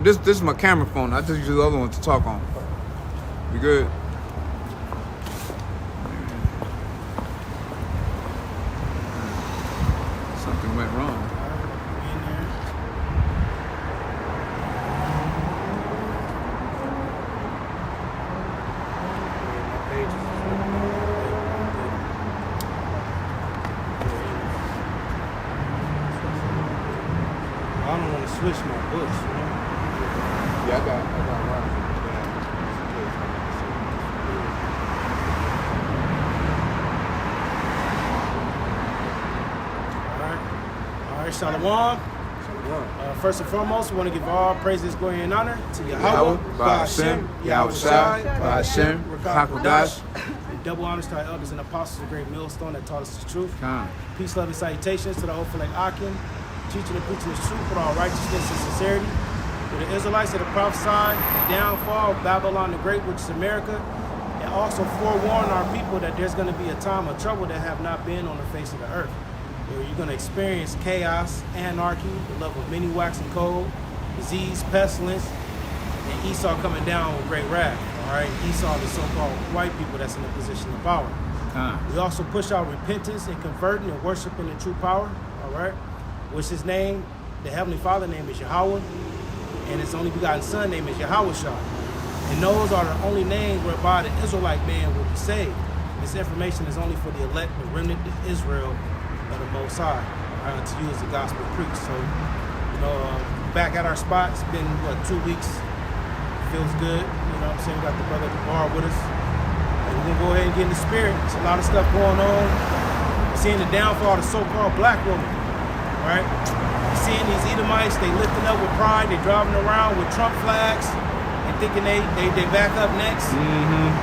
This is my camera phone. I just use the other one to talk on. You good? Something went wrong. I don't want to switch my books, you know? Yeah, I got one. All right, Shalom. First and foremost, we want to give all praises, glory, and honor to Yahweh, Ba'ashem, Yahushai, Ba'ashem, Hakodash. And double honors to our elders and apostles of the great millstone that taught us the truth. Khan. Peace, love, and salutations to the hopeful like Akim, teaching and preaching the truth with all righteousness and sincerity. For the Israelites that have prophesied the downfall of Babylon the Great, which is America, and also forewarn our people that there's going to be a time of trouble that have not been on the face of the earth, where you're going to experience chaos, anarchy, the love of many waxing cold, disease, pestilence, and Esau coming down with great wrath. All right, Esau, the so-called white people that's in a position of power. We also push out repentance and converting and worshiping the true power. All right, which his name, the Heavenly Father name is Yahweh, and his only begotten Son name is Yahushua. And those are the only names whereby the Israelite man will be saved. This information is only for the elect, the remnant of Israel of the Most High, to use the gospel preached. So, back at our spot. It's been, 2 weeks. Feels good. You know what I'm saying? We got the brother at the bar with us. And we're going to go ahead and get in the spirit. There's a lot of stuff going on. We're seeing the downfall of the so-called black woman. Right? We're seeing these Edomites, they lifting up with pride. They driving around with Trump flags and thinking they back up next.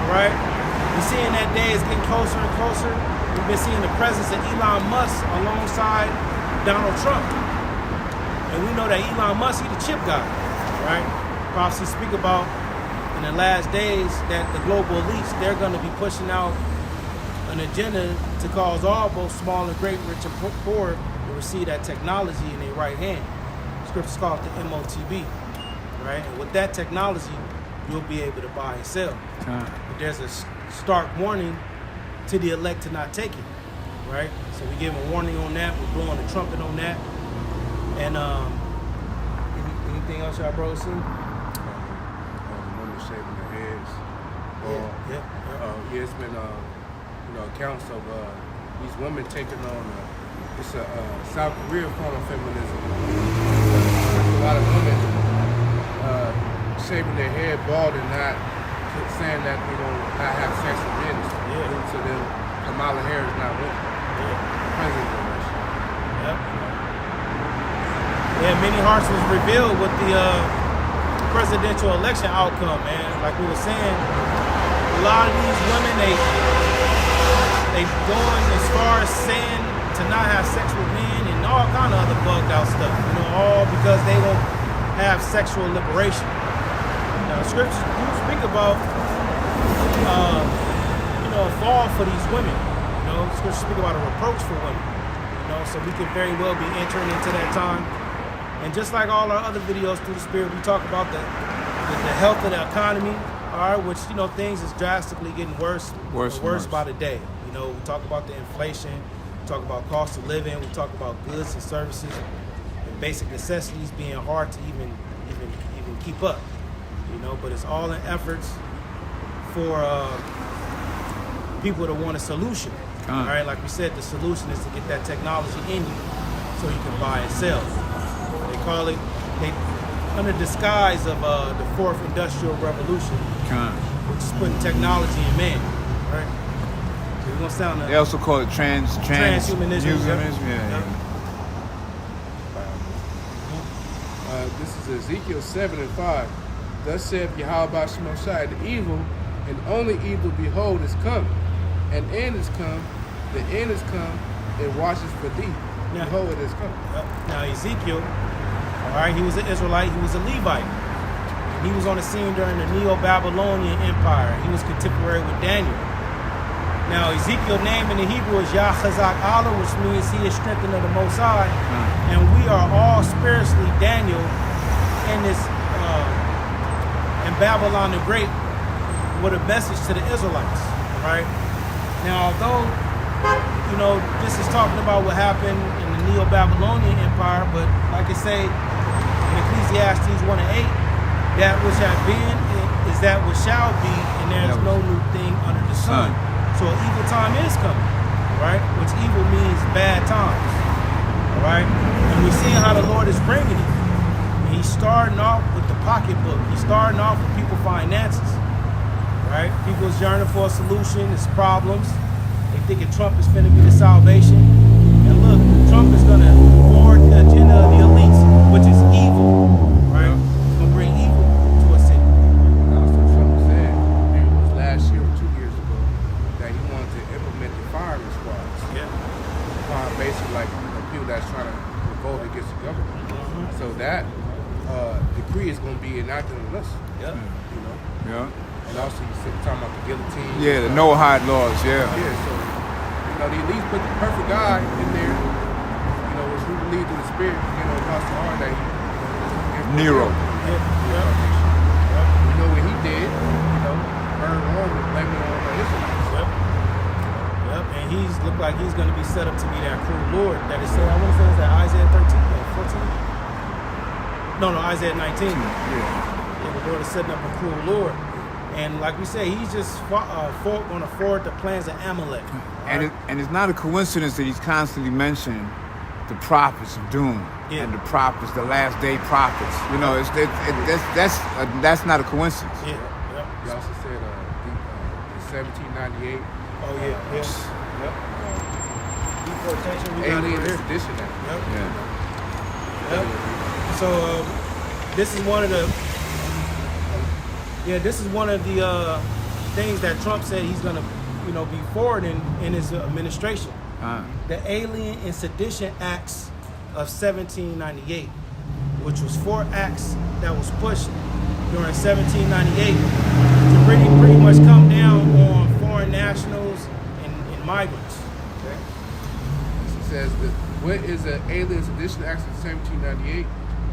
Right? We're seeing that day is getting closer and closer. We've been seeing the presence of Elon Musk alongside Donald Trump. And we know that Elon Musk, he's the chip guy, right? Prophecies speak about in the last days that the global elites, they're going to be pushing out an agenda to cause all, both small and great, rich and poor, to receive that technology in their right hand. Scriptures call it the MOTB, right? And with that technology, you'll be able to buy and sell. But there's a stark warning to the elect to not take it, right? So we give a warning on that. We're blowing the trumpet on that. And anything else y'all bros see? Women shaving their heads. It's been accounts of these women taking on it's a South Korea form of feminism. A lot of women shaving their head bald and not saying that they don't not have sex with men. So then Kamala Harris not winning. President election. Yeah, many hearts was revealed with the presidential election outcome, man. Like we were saying, a lot of these women, they going as far as saying to not have sex with men and all kind of other bugged out stuff, all because they don't have sexual liberation. Now, scriptures do speak about, a fall for these women. Scriptures speak about a reproach for women. So we could very well be entering into that time. And just like all our other videos through the Spirit, we talk about the health of the economy, all right, which, things is drastically getting worse by the day. We talk about the inflation, we talk about cost of living, we talk about goods and services and basic necessities being hard to even keep up, but it's all in efforts for people that want a solution. All right, like we said, the solution is to get that technology in you so you can buy and sell. They call it, under disguise of the fourth industrial revolution, which is putting technology in man, right? So we're gonna sound. They also call it transhumanism. This is Ezekiel 7:5. Thus saith Yahweh Shemashai, the evil and only evil, behold, is coming. An end is come, the end is come, it watches for thee. Behold, it is coming. Now Ezekiel, all right, he was an Israelite, he was a Levite. He was on the scene during the Neo-Babylonian Empire. He was contemporary with Daniel. Now Ezekiel's name in the Hebrew is Yahazak Allah, which means he is strengthened of the Most High. And we are all spiritually Daniel in this Babylon the Great with a message to the Israelites, right? Now, although, this is talking about what happened in the Neo-Babylonian Empire, but like I say in Ecclesiastes 1 and 8, that which had been is that which shall be, and there is no new thing under the sun. So an evil time is coming, right? Which evil means bad times, all right? And we're seeing how the Lord is bringing it. He's starting off with the pocketbook. He's starting off with people's finances, right? People's yearning for a solution, it's problems. They thinking Trump is finna be the salvation. And look, Trump is gonna forward the agenda of the elites, which is evil, right? It's gonna bring evil to a city. Also, Trump said, maybe it was last year or 2 years ago, that he wanted to implement the firing squads. Yeah. Basically, like people that's trying to revolt against the government. So that decree is going to be enacted on us. Yeah. Yeah. And also, you said talking about the guillotine. Yeah, the no hide laws. Yeah. Yeah. So the elites put the perfect guy in there. Which we believe through the spirit. Across the heart that Nero. Yeah. We know what he did. Burned Rome and blamed it on the Israelites. Yep. And he's looked like he's going to be set up to be that cruel Lord that is said. I want to say it's that Isaiah 13 or 14. No, Isaiah 19. Yeah, the Lord is setting up a cruel Lord. And like we say, he's just going to forward the plans of Amalek. And it's not a coincidence that he's constantly mentioning the prophets of doom and the prophets, the last day prophets. That's not a coincidence. Yeah. He also said the 1798. Oh yeah. Yep. Deportation. Alien Sedition Act. Yep. So this is one of the things that Trump said he's gonna be forwarding in his administration. The Alien and Sedition Acts of 1798, which was 4 acts that was pushed during 1798 to pretty much come down on foreign nationals and migrants. Okay. It says that what is an Alien Sedition Act of 1798?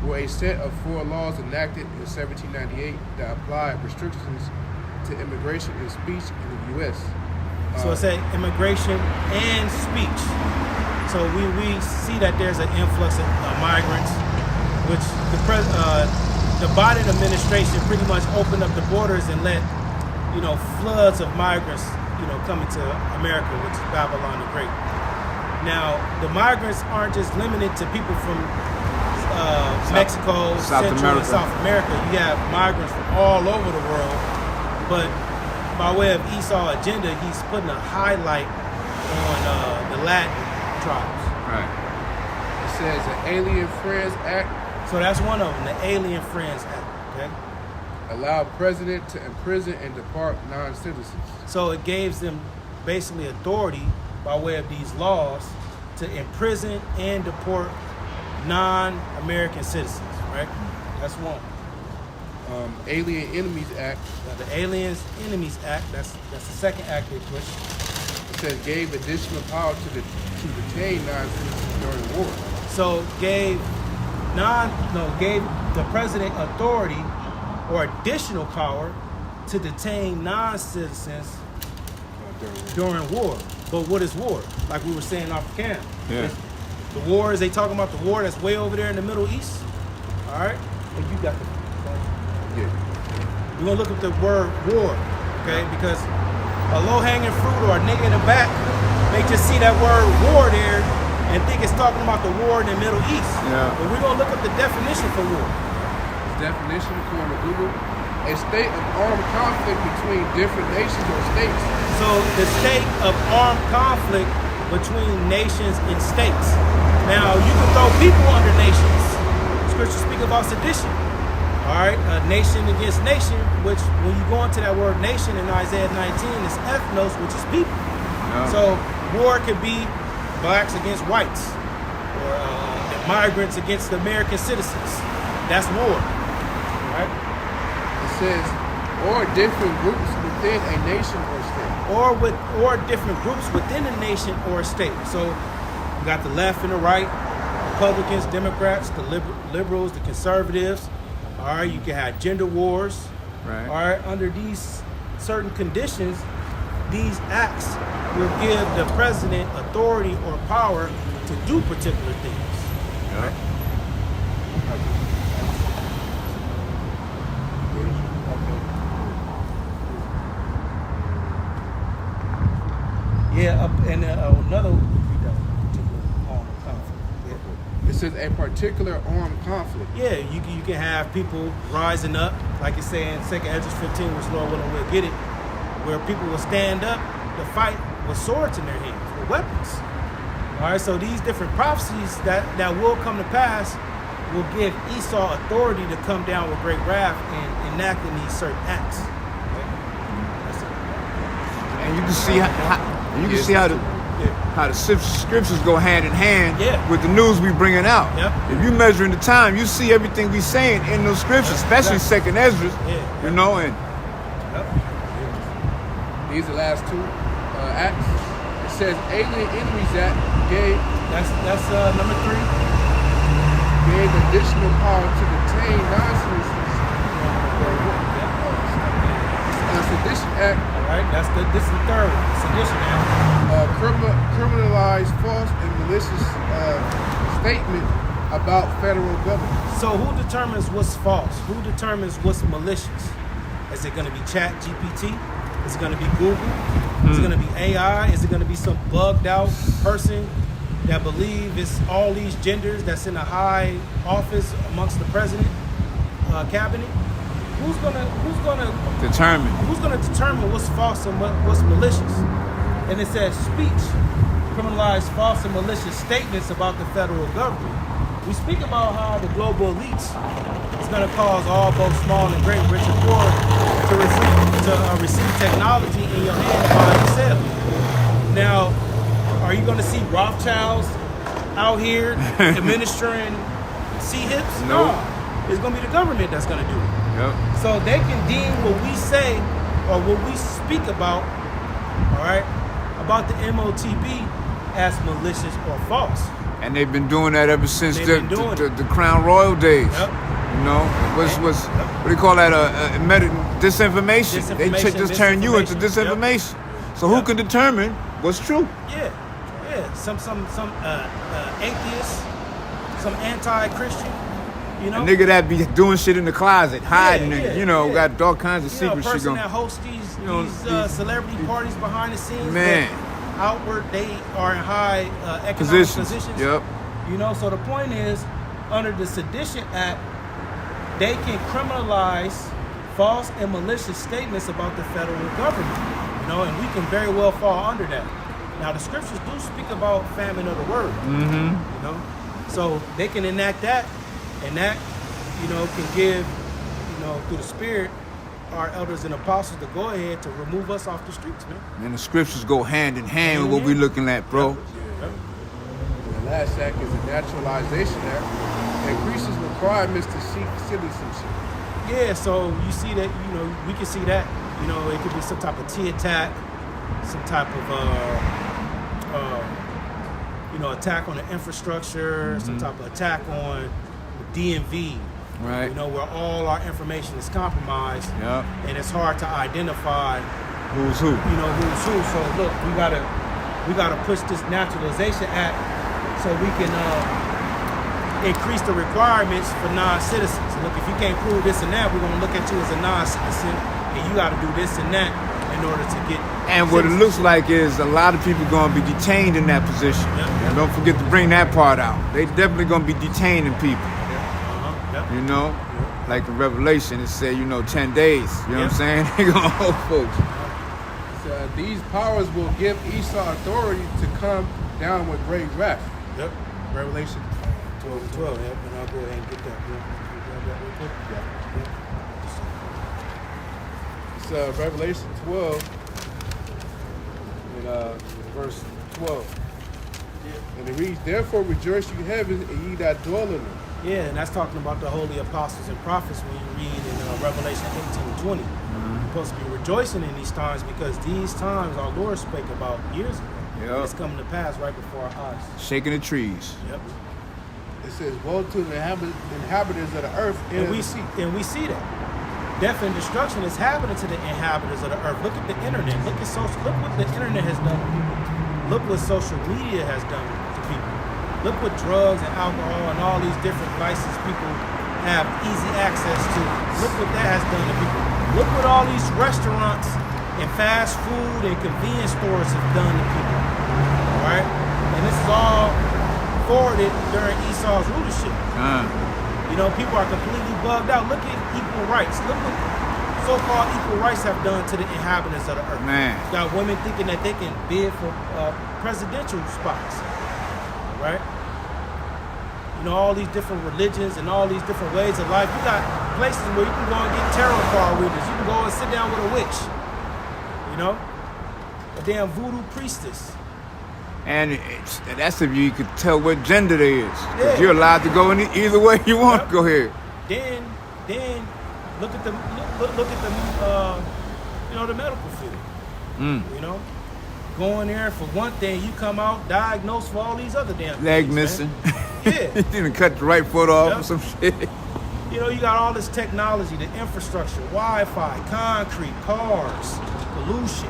Were a set of 4 laws enacted in 1798 that applied restrictions to immigration and speech in the U.S. So it said immigration and speech. So we see that there's an influx of migrants, which the Biden administration pretty much opened up the borders and let floods of migrants come into America, which is Babylon the Great. Now the migrants aren't just limited to people from Mexico, Central and South America. You have migrants from all over the world, but by way of Esau agenda, he's putting a highlight on the Latin tribes. Right. It says the Alien Friends Act. So that's one of them, the Alien Friends Act. Okay. Allow president to imprison and deport non-citizens. So it gives them basically authority by way of these laws to imprison and deport non-American citizens, right? That's one. Alien Enemies Act. Now, the Aliens Enemies Act, that's the second act they pushed. It says gave additional power to detain non-citizens during the war. So gave the president authority or additional power to detain non-citizens during war. But what is war? Like we were saying off the cam. Yeah. The war, is they talking about the war that's way over there in the Middle East? All right? And you got the... Yeah. We're going to look at the word war, okay? Because a low-hanging fruit or a nigga in the back may just see that word war there and think it's talking about the war in the Middle East. Yeah. But we're going to look up the definition for war. The definition, according to Google, a state of armed conflict between different nations or states. So the state of armed conflict between nations and states. Now, you can throw people under nations. Scripture speak about sedition. All right, nation against nation, which when you go into that word nation in Isaiah 19, it's ethnos, which is people. Yeah. So war could be blacks against whites, or migrants against American citizens. That's war. All right. It says, or different groups within a nation or state. Or different groups within a nation or a state. So you got the left and the right, Republicans, Democrats, the liberals, the conservatives. All right, you can have gender wars. Right. All right, under these certain conditions, these acts will give the president authority or power to do particular things. Yeah. Right? Yeah, and another conflict. It says a particular armed conflict. Yeah, you can have people rising up, like it's saying 2nd Esdras 15, which Lord willing we'll get it, where people will stand up to fight with swords in their hands, with weapons. All right, so these different prophecies that will come to pass will give Esau authority to come down with great wrath and enacting these certain acts. Okay? That's it. And you can see how the scriptures go hand in hand with the news we bringing out. Yep. If you measuring the time, you see everything we saying in those scriptures, especially Second Esdras. You know, and these are the last two acts. It says Alien Enemies Act gave that's number 3. Gave additional power to detain non-citizens. Sedition Act. All right, this is the third one. Sedition Act. Criminalize false and malicious statement about federal government. So who determines what's false? Who determines what's malicious? Is it going to be Chat GPT? Is it going to be Google? Is it going to be AI? Is it going to be some bugged out person that believe it's all these genders that's in a high office amongst the president, cabinet? Who's gonna determine what's false and what's malicious? And it says speech criminalize false and malicious statements about the federal government. We speak about how the global elites is going to cause all, both small and great, rich and poor, to receive technology in your hand by yourself. Now, are you going to see Rothschilds out here administering C-hips? No. It's going to be the government that's going to do it. Yep. So they can deem what we say or what we speak about, all right, about the MOTB as malicious or false. And they've been doing that ever since the Crown Royal days. Yep. You know, what do you call that? Disinformation. They just turn you into disinformation. Yep. So who can determine what's true? Yeah. Some atheists, some anti-Christian. You know, a nigga that be doing shit in the closet, hiding, got all kinds of secret shit person going. that hosts these celebrity parties behind the scenes. Man, outward they are in high economic positions. Yep. You know, so the point is, under the Sedition Act, they can criminalize false and malicious statements about the federal government. You know, and we can very well fall under that. Now, the scriptures do speak about famine of the word. Mm-hmm. You know, so they can enact that. And that, can give, through the Spirit, our elders and apostles to go ahead to remove us off the streets, man. And the scriptures go hand in hand with what we're looking at, bro. Yep. The last act is a naturalization act. It increases requirements to seek citizenship. Yeah, so you see that, we can see that. It could be some type of T attack, some type of, attack on the infrastructure, some type of attack on DMV, right? Where all our information is compromised, and it's hard to identify who's who. Who's who. So look, we gotta push this naturalization act so we can increase the requirements for non-citizens. Look, if you can't prove this and that, we're gonna look at you as a non-citizen, and you got to do this and that in order to get. And what it looks like is a lot of people gonna be detained in that position. And don't forget to bring that part out. They definitely gonna be detaining people. Like in Revelation, it said, 10 days. You know what I'm saying? They gonna hold folks. So these powers will give Esau authority to come down with great wrath. Yep. Revelation 12. Yep. And I'll go ahead and get that. It's Revelation 12 and verse 12. And it reads, "Therefore rejoice, you heavens, and ye that dwell in them." Yeah, and that's talking about the holy apostles and prophets when you read in Revelation 18:20. You're supposed to be rejoicing in these times because these times our Lord spake about years ago. Yep. It's coming to pass right before our eyes. Shaking the trees. Yep. It says, "Woe to the inhabitants of the earth and we see that. death and destruction is happening to the inhabitants of the earth. Look at the internet. Look what the internet has done to people. Look what social media has done to people. Look what drugs and alcohol and all these different vices people have easy access to. Look what that has done to people. Look what all these restaurants and fast food and convenience stores have done to people. All right? And this is all forwarded during Esau's rulership. You know, people are completely bugged out. Look at equal rights. Look what so-called equal rights have done to the inhabitants of the earth. Man. Got women thinking that they can bid for presidential spots, right? You know, all these different religions and all these different ways of life. You got places where you can go and get tarot card readers. You can go and sit down with a witch, you know? A damn voodoo priestess. And that's if you could tell what gender they is. Because Yeah. you're allowed to go in either way you want. Yep. Go ahead. Then look at the you know, the medical field. You know, go in there for one thing, you come out diagnosed for all these other damn Leg things, missing. man. Yeah. You didn't cut the right foot off Yep. or some shit. You know, you got all this technology, the infrastructure, Wi-Fi, concrete, cars, pollution,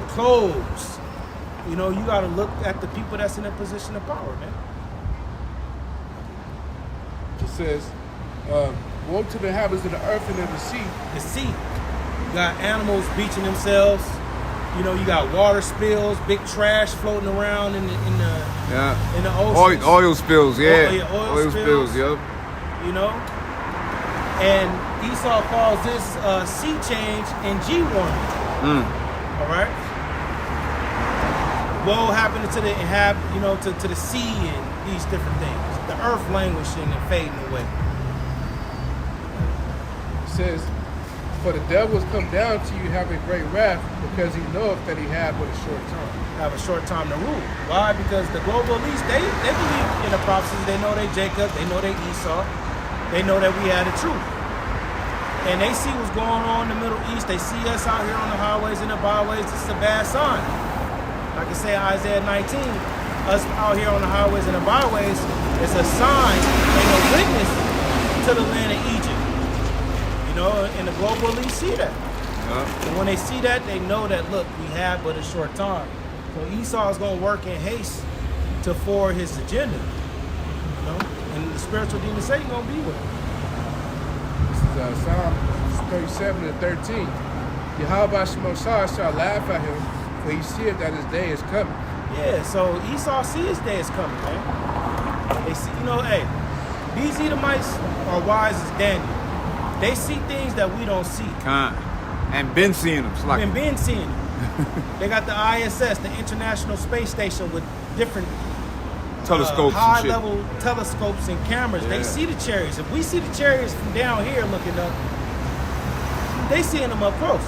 clothes. You know, you got to look at the people that's in a position of power, man. It says, woe to the inhabitants of the earth and of the sea. The sea. You got animals beaching themselves. You know, you got water spills, big trash floating around in the ocean. Oil spills, yeah. Oil spills. Yep. You know, and Esau calls this sea change and G warning. All right. Woe happened to the to the sea and these different things. The earth languishing and fading away. It says, for the devil has come down to you having great wrath, because he knoweth that he had but a short time. Have a short time to rule. Why? Because the global elites, they believe in the prophecies. They know they Jacob. They know they Esau. They know that we had the truth. And they see what's going on in the Middle East. They see us out here on the highways and the byways. This is a bad sign. Like I say, Isaiah 19, us out here on the highways and the byways, it's a sign and a witness to the land of Egypt. You know, and the global elites see that. And when they see that, they know that, look, we have but a short time. So Esau is going to work in haste to forward his agenda. You know, and the spiritual demons say he's going to be with him. This is Psalm 37 and 13. Yahweh Shemosai shall laugh at him, for he seeth that his day is coming. Yeah, so Esau see his day is coming, man. They see, you know, hey, these Edomites are wise as Daniel. They see things that we don't see. And been seeing them. And been seeing them. They got the ISS, the International Space Station, with different telescopes high-level telescopes and cameras. Yeah. They see the chariots. If we see the chariots from down here looking up, they seeing them up close.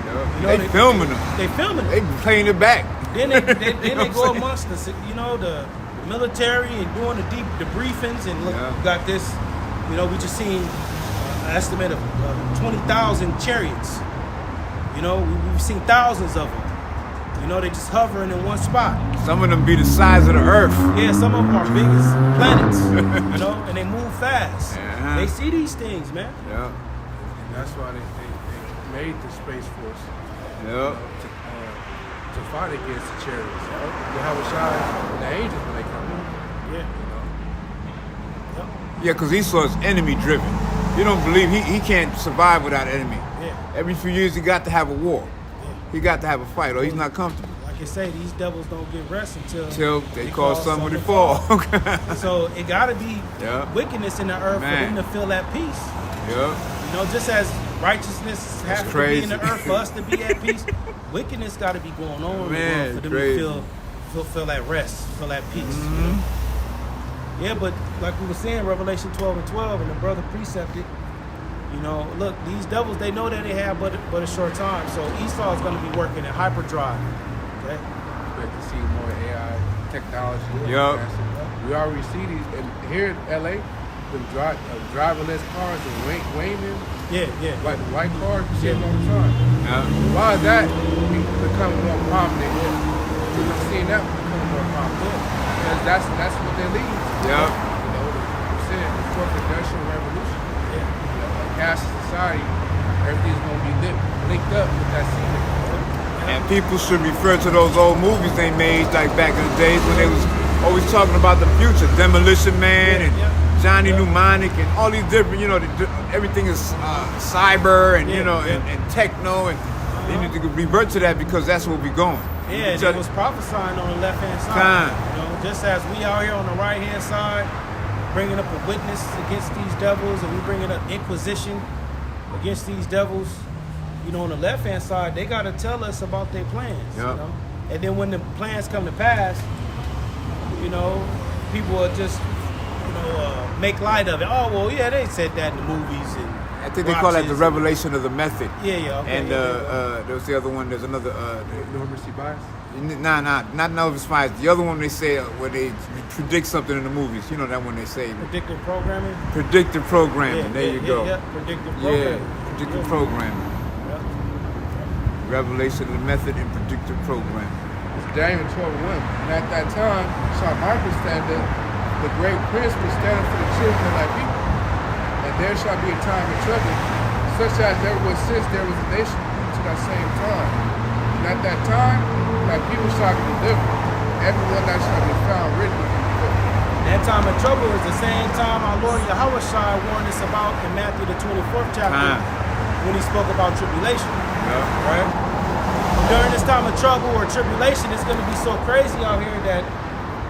Yeah. You know, they filming them. They filming They them. playing it back. Then they You know they what go I'm amongst the the military and doing the debriefings and look, Yeah. we got this. You know, we just seen an estimate of 20,000 chariots. You know, we've seen thousands of them. You know, they just hovering in one spot. Some of them be the size of the earth. Yeah, some of them are big as planets. You know, and they move fast. Yeah. They see these things, man. Yeah. And that's why they made the Space Force Yeah. to fight against the chariots. Yahweh Shai and the angels when they come in. Yeah. Yep. Yeah, because Esau's enemy driven. You don't believe he can't survive without enemy. Yeah. Every few years he got to have a war. Yeah. He got to have a fight or he's not comfortable. Like I say, these devils don't get rest until They cause somebody to fall. So it got to be Yeah. wickedness in the earth Man. for them to feel at peace. Yeah. You know, just as righteousness has to be in the crazy. earth for us to be at peace, wickedness got to be going on in the Man, world for them crazy. to feel that rest, feel that peace. You know? Yeah, but like we were saying, Revelation 12 and 12, and the brother precepted, you know, look, these devils, they know that they have but a short time. So Esau is going to be working in hyperdrive. Okay? Expect to see more AI technology. Yup. We already see these, and here in LA, the driverless cars and Wayman, Yeah, yeah. like the white cars, you see them all the time. Yeah. Why is that becoming more prominent? We've seen that becoming more prominent. Because that's what they lead. Yeah. You know, the fourth industrial revolution. Yeah. You know, like cashless society, everything's going to be linked up with that seed. And people should refer to those old movies they made like back in the days when they was always talking about the future, Demolition Man and Johnny Mnemonic and all these different, everything is cyber and and techno, and they need to revert to that because that's where we're going. Yeah, and it was prophesying on the left-hand side. Just as we out here on the right-hand side, bringing up a witness against these devils, and we bringing up inquisition against these devils, on the left-hand side, they got to tell us about their plans, And then when the plans come to pass, people will just, make light of it. Oh, well, yeah, they said that in the movies. And I think they call that the revelation of the method. Yeah. Okay, and there was the other one. There's another. Numeracy bias? Not numeracy bias. The other one they say where they predict something in the movies. You know that one they say. Predictive programming? Predictive programming. There you go. Yeah, predictive programming. Yeah, predictive programming. Revelation of the method and predictive programming. It's Daniel 12:1. And at that time, shall Michael stand up, the great prince will stand up for the children of thy people. And there shall be a time of trouble, such as there was since there was a nation to that same time. And at that time, thy people shall be delivered, everyone that shall be found written in the book. That time of trouble is the same time our Lord Yahweh Shai warned us about in Matthew the 24th chapter when he spoke about tribulation. Right? During this time of trouble or tribulation, it's going to be so crazy out here that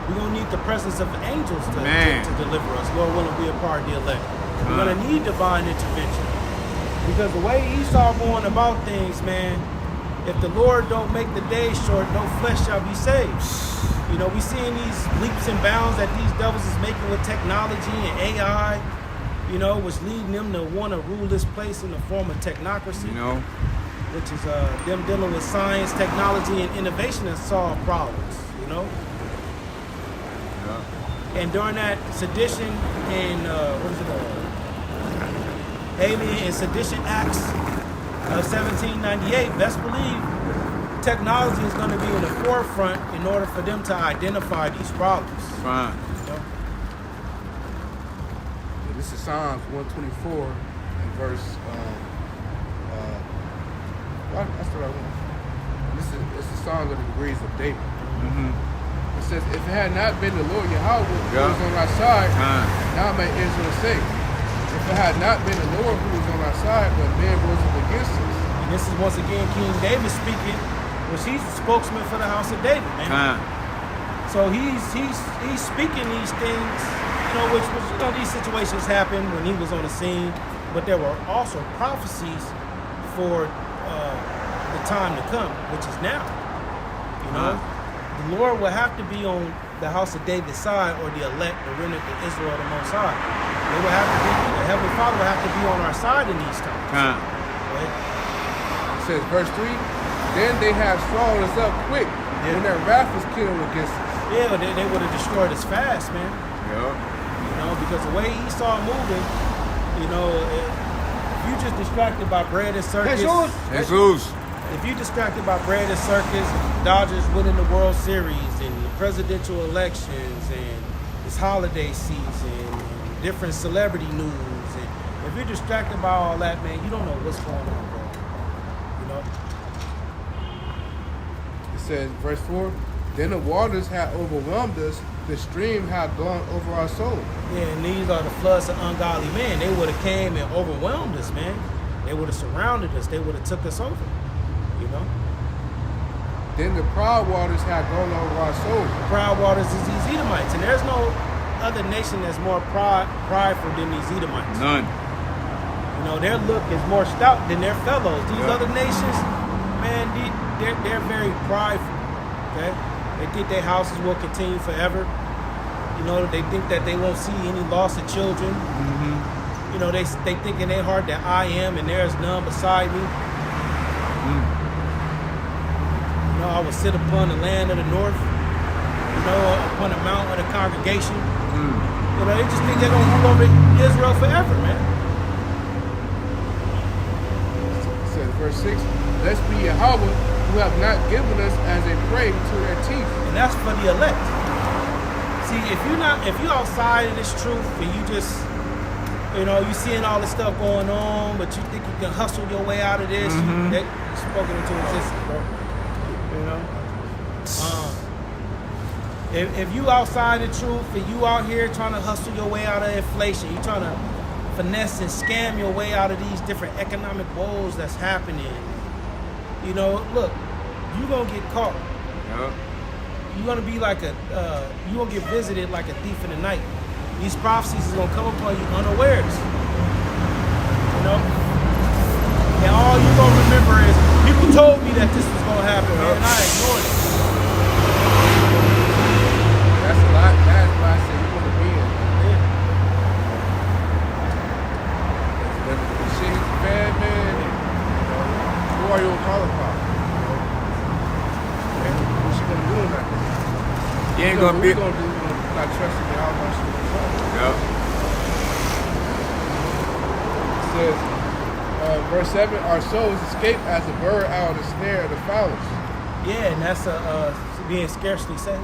we're going to need the presence of angels to deliver us. Lord willing, be a part of the elect. We're going to need divine intervention. Because the way Esau going about things, man, if the Lord don't make the day short, no flesh shall be saved. We seeing these leaps and bounds that these devils is making with technology and AI, which leading them to want to rule this place in the form of technocracy. Which is them dealing with science, technology, and innovation to solve problems, And during that sedition and Alien and Sedition Acts of 1798, best believe technology is going to be in the forefront in order for them to identify these problems. This is Psalms 124 and verse. That's what I want. This is the song of the degrees of David. It says, if it had not been the Lord Yahweh who was on our side, now may Israel say, if it had not been the Lord who was on our side, but men rose up against us. And this is once again King David speaking, which he's the spokesman for the house of David, man. So he's speaking these things, which these situations happened when he was on the scene, but there were also prophecies for the time to come, which is now. The Lord will have to be on the house of David's side, or the elect, the remnant of Israel, the Most High. They will have to be. The Heavenly Father will have to be on our side in these times. Right? It says, verse 3. Then they have swallowed us up quick when their wrath was kindled against us. Yeah, but they would have destroyed us fast, man. Because the way Esau moving, if you just distracted by bread and circus. Jesus. If you distracted by bread and circus, Dodgers winning the World Series and the presidential elections and this holiday season and different celebrity news, and if you're distracted by all that, man, you don't know what's going on, bro. It says, verse 4, then the waters had overwhelmed us, the stream had gone over our soul. Yeah, and these are the floods of ungodly men. They would have came and overwhelmed us, man. They would have surrounded us. They would have took us over. Then the proud waters had gone over our soul. The proud waters is these Edomites, and there's no other nation that's more prideful than these Edomites. None. Their look is more stout than their fellows. These other nations, man, they're very prideful. Okay, they think their houses will continue forever. They think that they won't see any loss of children. They think in their heart that I am and there is none beside me. I will sit upon the land of the north, upon the mount of the congregation. They just think they're going to rule over Israel forever, man. It says, verse 6, blessed be Yahweh, who have not given us as a prey to their teeth. And that's for the elect. See, if you're outside of this truth and you just, You know, you seeing all this stuff going on, but you think you can hustle your way out of this. That spoken into existence, bro. You know. If you outside the truth and you out here trying to hustle your way out of inflation, you trying to finesse and scam your way out of these different economic woes that's happening. You know, look, you gonna get caught. Yep. You're gonna be like you gonna get visited like a thief in the night. These prophecies is gonna come upon you unawares. You know? And all you gonna remember is, people told me that this was gonna happen, man, and I ignored it. That's a lot. That's why I said you want to be in. Yeah. When shit hits the fan, man, who are you qualified? What you gonna do in that? You ain't gonna be. What you gonna do? Not trusting me how much you gonna trust. Yep. It says, verse 7, our souls escape as a bird out of the snare of the fowlers. Yeah, and that's being scarcely saved.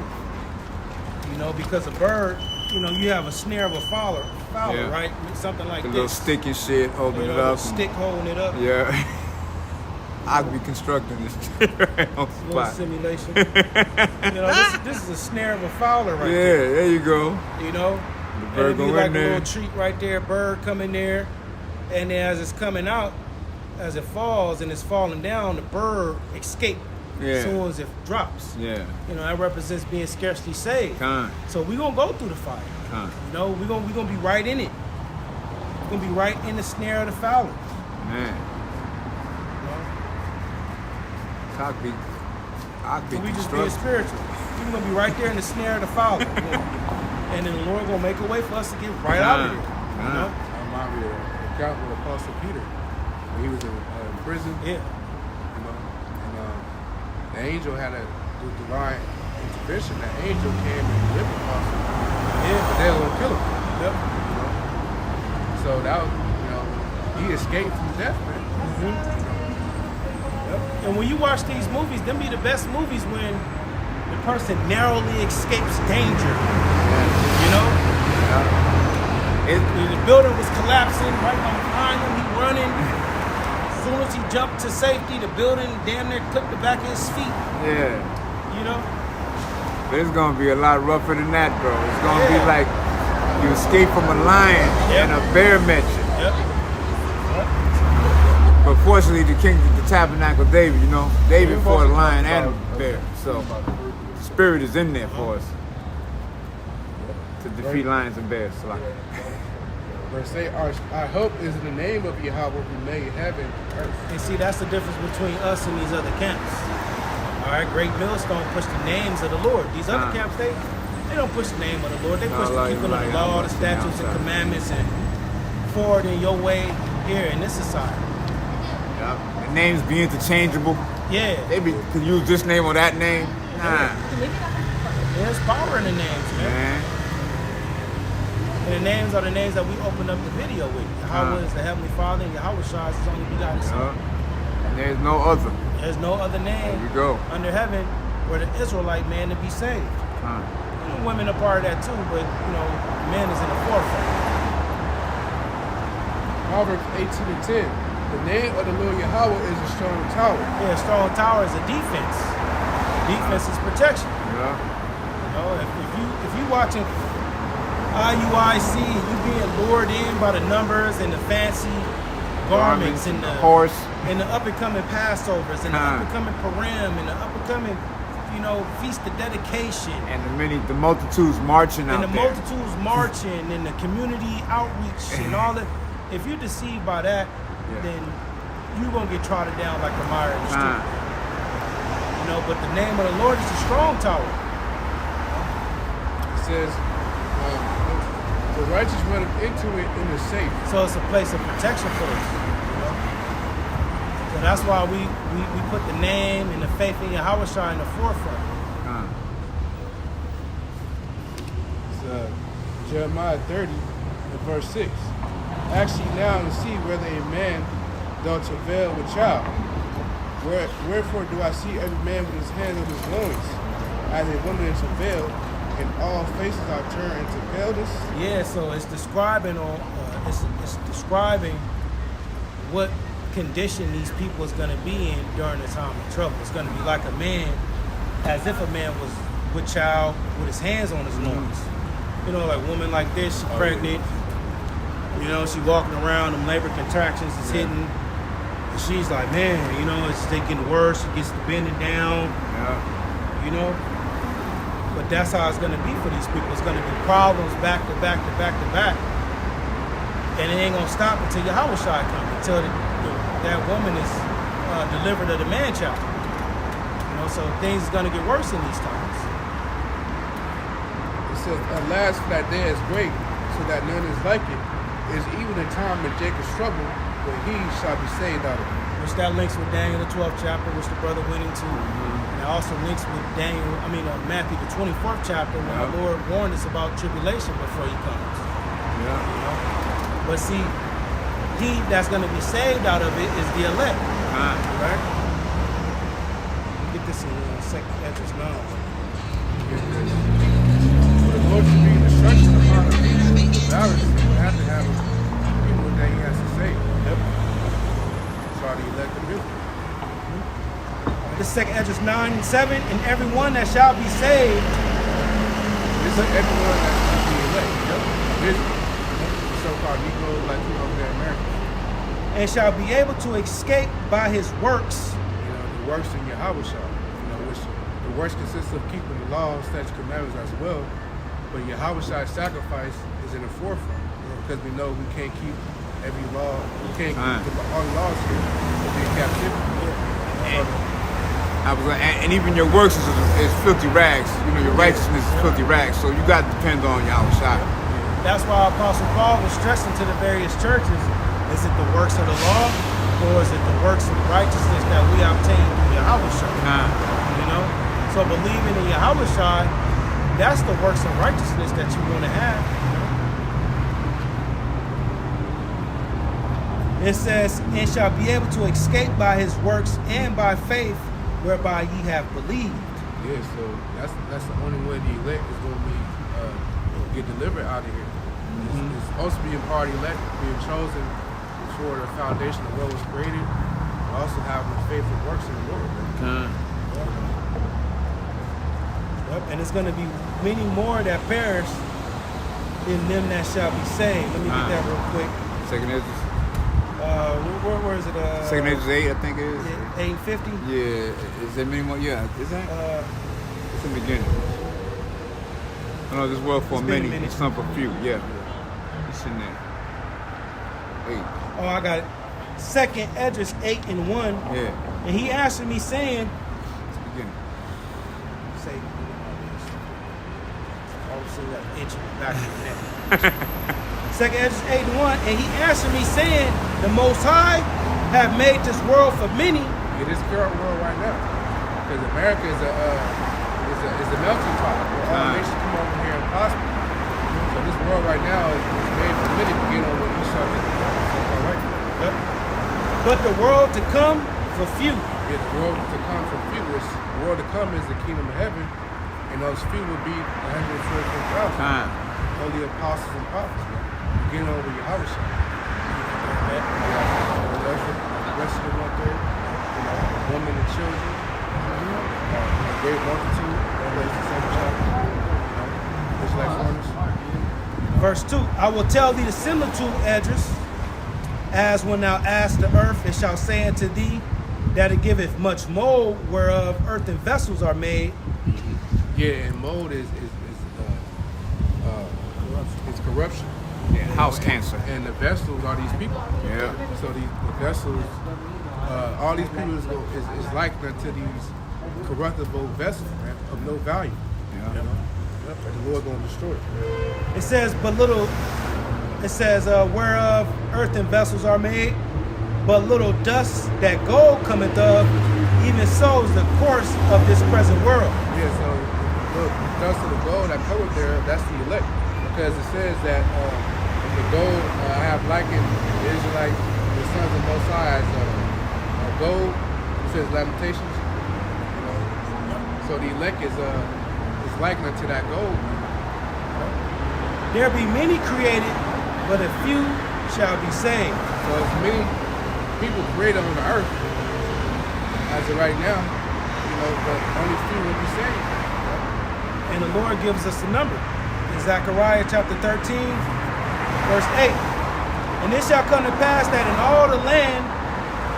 You know, because a bird, you know, you have a snare of a fowler, Yeah. right? Something like The this. little stick and shit, holding You it know, up. stick holding it up. Yeah. I could be constructing this shit right on the Little spot. simulation. You know, this is a snare of a fowler right Yeah, there. there you go. You know? The And bird it'd be go like in a there. little treat right there, bird come in there, and then as it's coming out, as it falls and it's falling down, the bird escape as soon as it drops. Yeah. You know, that represents being scarcely saved. Con. So we're gonna go through the fire. Con. You know, we're gonna be right in it. We're gonna be right in the snare of the fowler. Man. You know? I'd be So we just being constructing. spiritual. We're gonna be right there in the snare of the fowler. And then the Lord gonna make a way for us to get right out of here. You know? I remind me of the account with Apostle Peter when he was in prison. Yeah. You know, and the angel had a divine intervention. The angel came and whipped Apostle, Yeah. but they were gonna kill him. Yep. You know, so that was, you know, he escaped from death, man. Yep. And when you watch these movies, them be the best movies when the person narrowly escapes danger. You know? The building was collapsing right behind him. He running. As soon as he jumped to safety, the building damn near clipped the back of his feet. Yeah. You know? But it's gonna be a lot rougher than that, bro. It's gonna be Yeah. like you escape from a lion and a bear met you. Yep. But fortunately, the tabernacle David, you know, David fought a lion and a bear. So the spirit is in there for us to defeat lions and bears. So like, Verse 8, our hope is in the name of Yahweh who made heaven and earth. And see, that's the difference between us and these other camps. All right, Great Millstone push the names of the Lord. These other camps, they don't push the name of the Lord. They push the keeping of the law, the statutes and commandments, and forwarding your way here in this society. yeah. The names be interchangeable. Yeah. They could use this name or that name. Nah, There's power in the names, man. man. And the names are the names that we opened up the video with. Yahweh is the Heavenly Father, and Yahweh Shai is His only begotten Son. Yeah. And there's no other. There's no other name There we go. under heaven for the Israelite man to be saved. Huh. You know, women are part of that too, but you know, men is in the forefront. Proverbs 18 and 10. The name of the Lord Yahweh is a strong tower. Yeah, strong tower is a defense. Defense is protection. Yeah. You know, if you watching IUIC and you being lured in by the numbers and the fancy garments and the horse. and the up and coming Passovers and the Huh. up and coming Purim and the up and coming, you know, feast of dedication And the multitudes marching and out the there. multitudes marching and the community outreach and all that. If you're deceived by that, then you're gonna get trodden down like a mire in the street. You know, but the name of the Lord is a strong tower. It says, the righteous run into it and is safe. So it's a place of protection for us. You know? So that's why we put the name and the faith in Yahweh Shai in the forefront. It's Jeremiah 30 and verse 6. Ask ye now and see whether a man doth travail with child. Wherefore do I see every man with his hands on his loins, as a woman in travail, and all faces are turned into paleness. Yeah, so it's describing it's describing what condition these people is going to be in during the time of trouble. It's going to be like a man, as if a man was with child with his hands on his loins. You know, like a woman like this, she pregnant. You know, she walking around, them labor contractions is hitting. And she's like, man, you know, it's getting worse. She gets to bending down. Yeah. You know. But that's how it's going to be for these people. It's going to be problems back to back to back to back. And it ain't going to stop until Yahweh Shai comes, until that woman is delivered of the man-child. You know, so things is going to get worse in these times. It says, alas, for that day is great, so that none is like it. Is even the time of Jacob's trouble, but he shall be saved out of it. Which that links with Daniel the 12th chapter, which the brother went into. And it also links with Matthew the 24th chapter, when the Lord warned us about tribulation before he comes. Yeah. You know? But see, he that's going to be saved out of it is the elect. Right? Get this in 2 Ezra 9. For the Lord to be destruction upon him, Cyrus will have to have people that he has to save. Yep. So the elect to do. This 2 Ezra 9 and 7, and everyone that shall be saved. This is everyone that's going to be elect. Yep. The so-called Negroes like you over there in America. And shall be able to escape by his works. You know, the works in Yahweh Shai. You know, which the works consists of keeping the laws, statutes, commandments as well. But Yahweh Shai's sacrifice is in the forefront. Because we know we can't keep every law, we can't keep all the laws here. We'll be in captivity. And even your works is filthy rags. You know, your righteousness is filthy rags. So you got to depend on Yahweh Shai. That's why Apostle Paul was stressing to the various churches, is it the works of the law, or is it the works of righteousness that we obtain through Yahweh Shai? You know? So believing in Yahweh Shai, that's the works of righteousness that you want to have. It says, and shall be able to escape by his works and by faith, whereby ye have believed. Yeah, so that's the only way the elect is going to be get delivered out of here. It's supposed to be a part of the elect being chosen before the foundation of the world was created, but also having the faith and works in the Lord. Yep. And it's going to be many more that perish than them that shall be saved. Let me get that real quick. Second Ezra. Where is it? Second Ezra 8, I think it is. 850? Yeah. Is there many more? Yeah. Is that? It's in the beginning. I know this world for many, it's some for few. Yeah. It's in there. 8. Oh, I got it. Second Ezra 8 and 1. Yeah. And he answered me saying, It's the beginning. say, obviously that itch in the back of your neck. Second Ezra 8 and 1. And he answered me saying, the Most High have made this world for many. It is current world right now, because America is a melting pot. All nations come over here and prosper. So this world right now is made for many to get over each other. All right. Yep. But the world to come for few. Yeah, the world to come for few. The world to come is the kingdom of heaven, and those few will be 144,000 holy apostles and prophets. Getting over Yahweh Shai. The rest of the 1/3, women and children, a great multitude, Revelation 7 chapter, just like foreigners. Verse 2, I will tell thee the similitude, Esdras, as when thou asked the earth, it shall say unto thee, that it giveth much mold, whereof earthen vessels are made. Yeah, and mold is corruption. Yeah, house cancer. And the vessels are these people. Yeah. So the vessels, all these people is likened unto these corruptible vessels, man, of no value. Yeah. You know? Yep, and the Lord gonna destroy it. It says, whereof earthen vessels are made, but little dust that gold cometh of, even so is the course of this present world. Yeah, so the dust of the gold that covered there, that's the elect. Because it says that the gold I have likened the Israelite, the sons of Most High, as gold. It says Lamentations. You know? So the elect is is likened unto that gold. There be many created, but a few shall be saved. So there's many people created on the earth as of right now, but only few will be saved. And the Lord gives us the number. In Zechariah chapter 13, verse 8. And it shall come to pass that in all the land,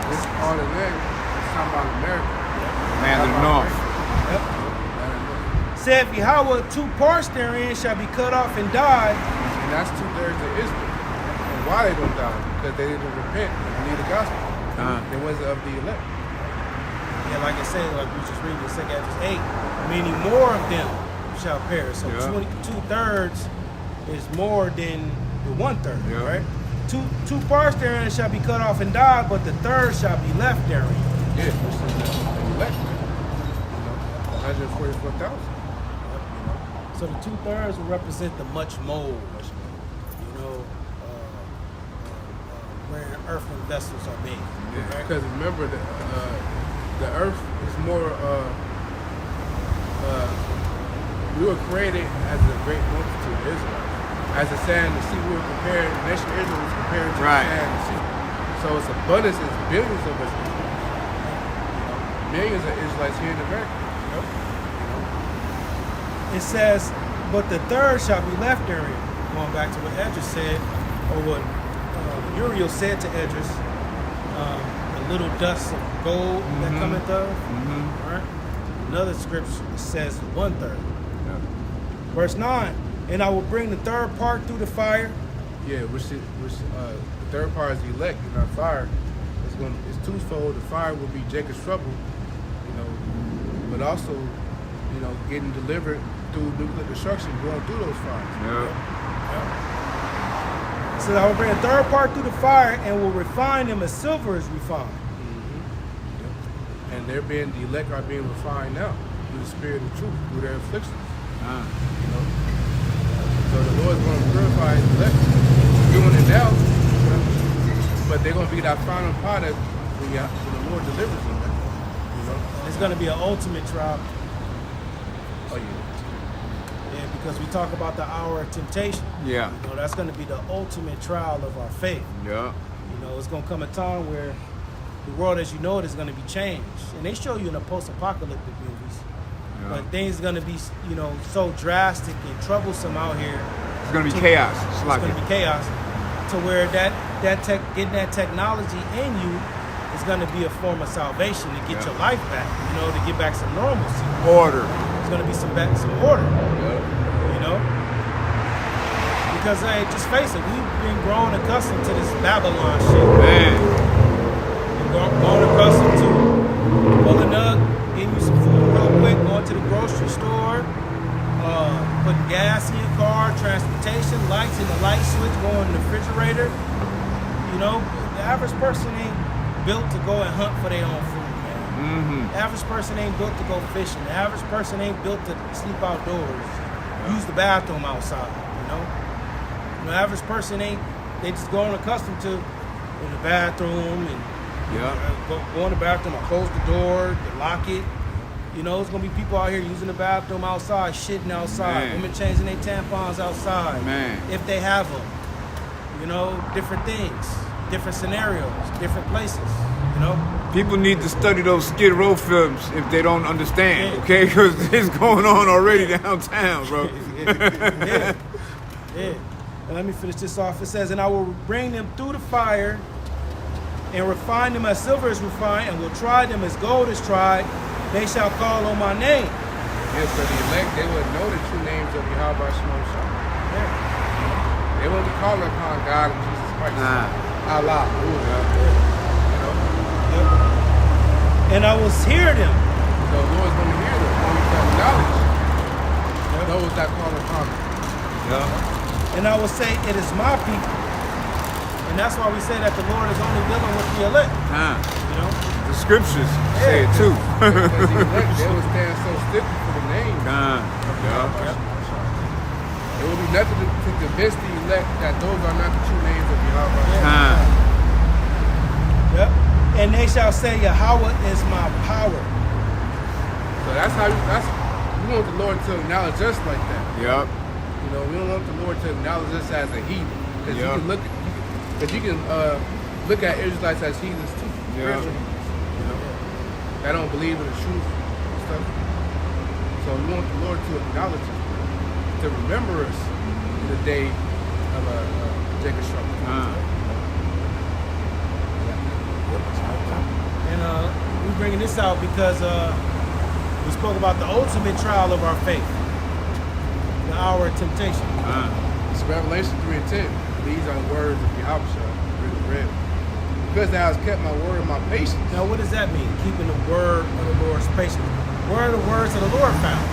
This is all the land. It's talking about America. Man of the North. saith Yahweh, 2 parts therein shall be cut off and die. And that's 2/3 of Israel. And why they don't die? Because they didn't repent and believe the gospel. They wasn't of the elect. Yeah, like I said, like we just read in 2 Ezra 8, many more of them shall perish. So 2/3 is more than the 1/3, right? Two parts therein shall be cut off and die, but the third shall be left therein. Yeah, which is the elect. 144,000. So the 2/3 will represent the much mold, where earthen vessels are made. Yeah, because remember that the earth is more. We were created as a great multitude of Israelites. As the sand and the sea, we were compared. The nation of Israel was compared to the sand and the sea. So its abundance is billions of us. Millions of Israelites here in America. It says, but the third shall be left therein. Going back to what Edris said, or what Uriel said to Edris, the little dust of gold that cometh of. Right? Another scripture says 1/3. Verse 9, and I will bring the third part through the fire. Yeah, which the third part is the elect, and our fire it's twofold. The fire will be Jacob's trouble, but also, getting delivered through nuclear destruction, going through those fires. So I will bring a third part through the fire and will refine them as silver is refined. And the elect are being refined now through the spirit of truth, through their afflictions. So the Lord's going to purify his elect. He's doing it now, but they're going to be that final product when the Lord delivers them. It's going to be an ultimate trial. Oh, yeah. Yeah, because we talk about the hour of temptation. Yeah. That's going to be the ultimate trial of our faith. Yeah. It's going to come a time where the world as you know it is going to be changed. And they show you in the post-apocalyptic movies. But things are going to be, so drastic and troublesome out here. It's going to be chaos. It's going to be chaos. To where getting that technology in you is going to be a form of salvation to get your life back, to get back some normalcy. Order. It's going to be some order. Because, hey, just face it, we've been grown accustomed to this Babylon shit. Man. Grown accustomed to pulling up, getting you some food real quick, going to the grocery store, putting gas in your car, transportation, lights in the light switch, going in the refrigerator. The average person ain't built to go and hunt for their own food, man. The average person ain't built to go fishing. The average person ain't built to sleep outdoors, use the bathroom outside, The average person they just going accustomed to in the bathroom and go in the bathroom, I close the door, lock it. It's going to be people out here using the bathroom outside, shitting outside, women changing their tampons outside, if they have them. Different things, different scenarios, different places, People need to study those Skid Row films if they don't understand, okay? Because it's going on already downtown, bro. Yeah. And let me finish this off. It says, and I will bring them through the fire and refine them as silver is refined, and will try them as gold is tried. They shall call on my name. Yes, so the elect, they would know the true names of Yahweh Shemot Shah. They won't be calling upon God and Jesus Christ. Allah. And I will hear them. So the Lord's going to hear them. When we come knowledge, those that call upon him. And I will say, it is my people. And that's why we say that the Lord is only dealing with the elect. The scriptures say it too. Because the elect, they will stand so stiffly for the name. There will be nothing to convince the elect that those are not the true names of Yahweh. Yep. And they shall say, Yahweh is my power. So that's how you want the Lord to acknowledge us like that. Yep. You know, we don't want the Lord to acknowledge us as a heathen. Because Yeah. you can look at Israelites as heathens too. Yeah. You know, that don't believe in the truth and stuff. So we want the Lord to acknowledge us, to remember us in the day of Jacob's trouble. And we're bringing this out because we spoke about the ultimate trial of our faith, the hour of temptation. It's Revelation 3:10. These are the words of Yahushua, read. Because thou hast kept my word and my patience. Now, what does that mean? Keeping the word of the Lord's patience. Where are the words of the Lord found?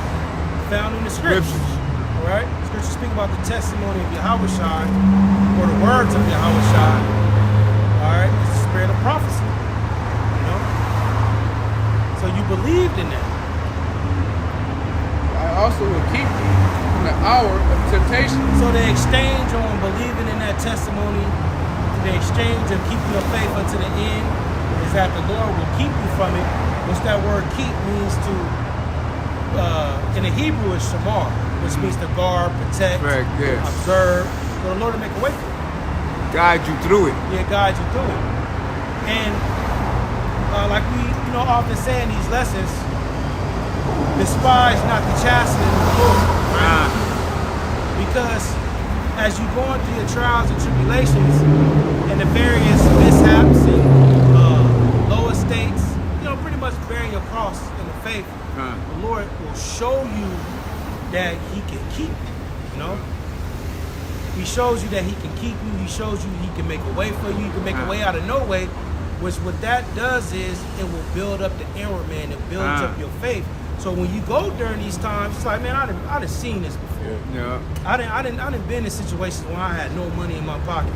Found in the scriptures. All right? Scriptures speak about the testimony of Yahushua, or the words of Yahushua. All right? It's the spirit of prophecy. You know? So you believed in that. I also will keep thee from the hour of temptation. So the exchange on believing in that testimony, the exchange of keeping your faith unto the end, is that the Lord will keep you from it. Which that word keep means to, in the Hebrew is shamar, which means to guard, protect, Yes. observe. So the Lord will make a way for you. Guide you through it. Yeah, guide you through it. And like we often say in these lessons, despise not the chastening of the Lord. Because as you go into your trials and tribulations and the various mishaps and low estates, pretty much bearing your cross in the faith, the Lord will show you that He can keep you. He shows you that He can keep you. He shows you He can make a way for you. He can make a way out of no way. Which what that does is it will build up the inward man. It builds up your faith. So when you go during these times, it's like, man, I done seen this before. Yeah. I done been in situations where I had no money in my pocket.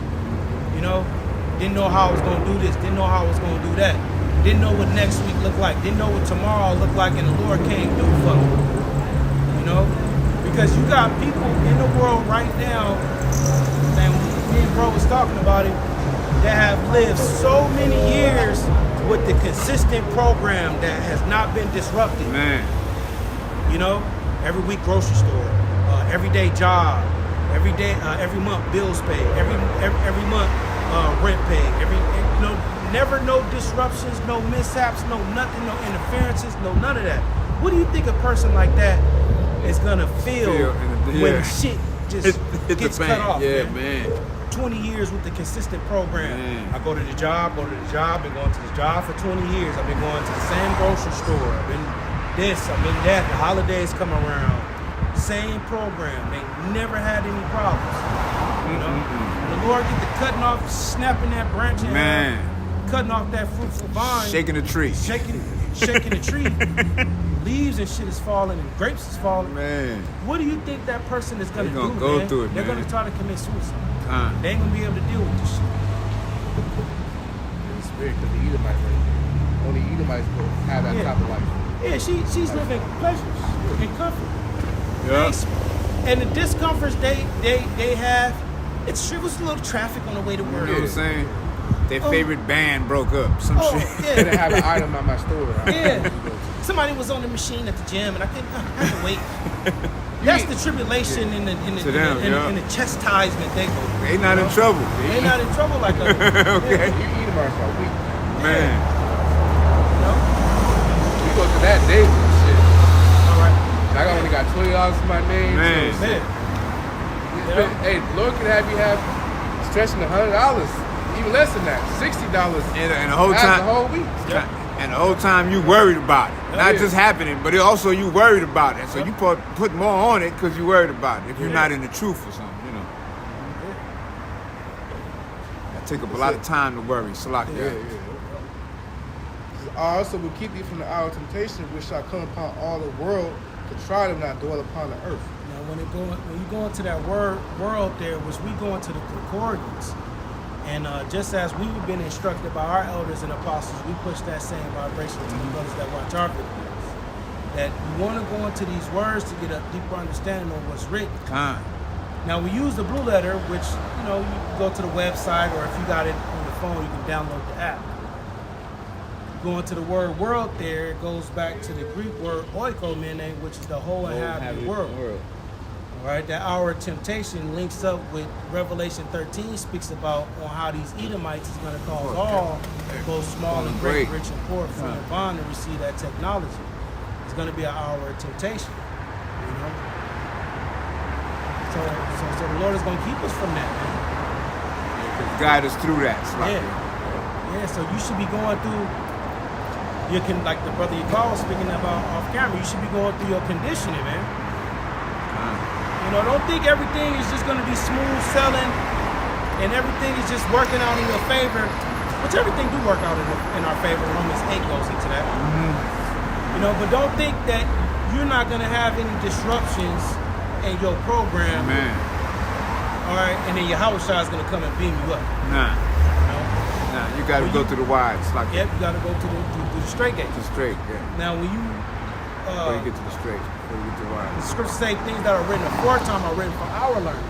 Didn't know how I was gonna do this. Didn't know how I was gonna do that. Didn't know what next week looked like. Didn't know what tomorrow looked like, and the Lord came through for me. Because you got people in the world right now, and me and bro was talking about it, that have lived so many years with the consistent program that has not been disrupted. Man. Every week grocery store, everyday job, every month bills paid, every month rent paid, never no disruptions, no mishaps, no nothing, no interferences, no none of that. What do you think a person like that is gonna feel when shit just gets cut off? Yeah, man. 20 years with the consistent program. I go to the job, been going to the job for 20 years. I've been going to the same grocery store. I've been this, I've been that. The holidays come around. Same program. They never had any problems. When the Lord get to cutting off, snapping that branch in half, cutting off that fruitful vine. Shaking the tree. Shaking the tree. Leaves and shit is falling and grapes is falling. Man. What do you think that person is gonna do? They're gonna go man? through it, They're man. gonna try to commit suicide. They ain't gonna be able to deal with this shit. In the spirit, because the Edomites only Edomites will have that type of life. Yeah, she's living pleasures and comfort. Yeah. And the discomforts they have, it was a little traffic on the way to work. You know what I'm saying? Their favorite band broke up. Some shit. Yeah. They didn't have an item at my store. Yeah. Somebody was on the machine at the gym, and I had to wait. That's the tribulation and the chastisement they go through. They not in trouble. They not in trouble like us. Okay. You eat them for a week. Man. We go to that day and shit. All right. I only got $20 in my name. Man. So hey, Lord can have you stretching $100, even less than that, $60 And the whole the time. whole week. And the whole time you worried about it. Not just happening, but also you worried about it. So you put more on it because you worried about it. If you're not in the truth or something, That take up a lot of time to worry. I also will keep you from the hour of temptation, which shall come upon all the world to try them not dwell upon the earth. Now, when you go into that world there, which we go into the concordance, and just as we've been instructed by our elders and apostles, we push that same vibration to the brothers that watch our videos. That you want to go into these words to get a deeper understanding of what's written. Now we use the blue letter, which you can go to the website, or if you got it on your phone, you can download the app. go into the word world there, it goes back to the Greek word oikomene, which is the whole inhabited world. All right, that hour of temptation links up with Revelation 13, speaks about on how these Edomites is going to cause all, both small and great, rich and poor, free and bond, to receive that technology. It's going to be an hour of temptation, you know. So the Lord is going to keep us from that, man. Guide us through that. Yeah. So you should be going through. You can, like the brother Yakal was speaking about off camera. You should be going through your conditioning, man. You know, don't think everything is just going to be smooth sailing and everything is just working out in your favor, which everything do work out in our favor. Romans 8 goes into that. You know, but don't think that you're not going to have any disruptions in your program. Man. All right, and then your house is going to come and beam you up. Nah. You know? Nah, you got to go through the wides. Like Yep, you got to go to the straight gate. the straight, yeah. Now, when you... Before you get to the straight, before you get to the The wides. scriptures say things that are written aforetime are written for our learning.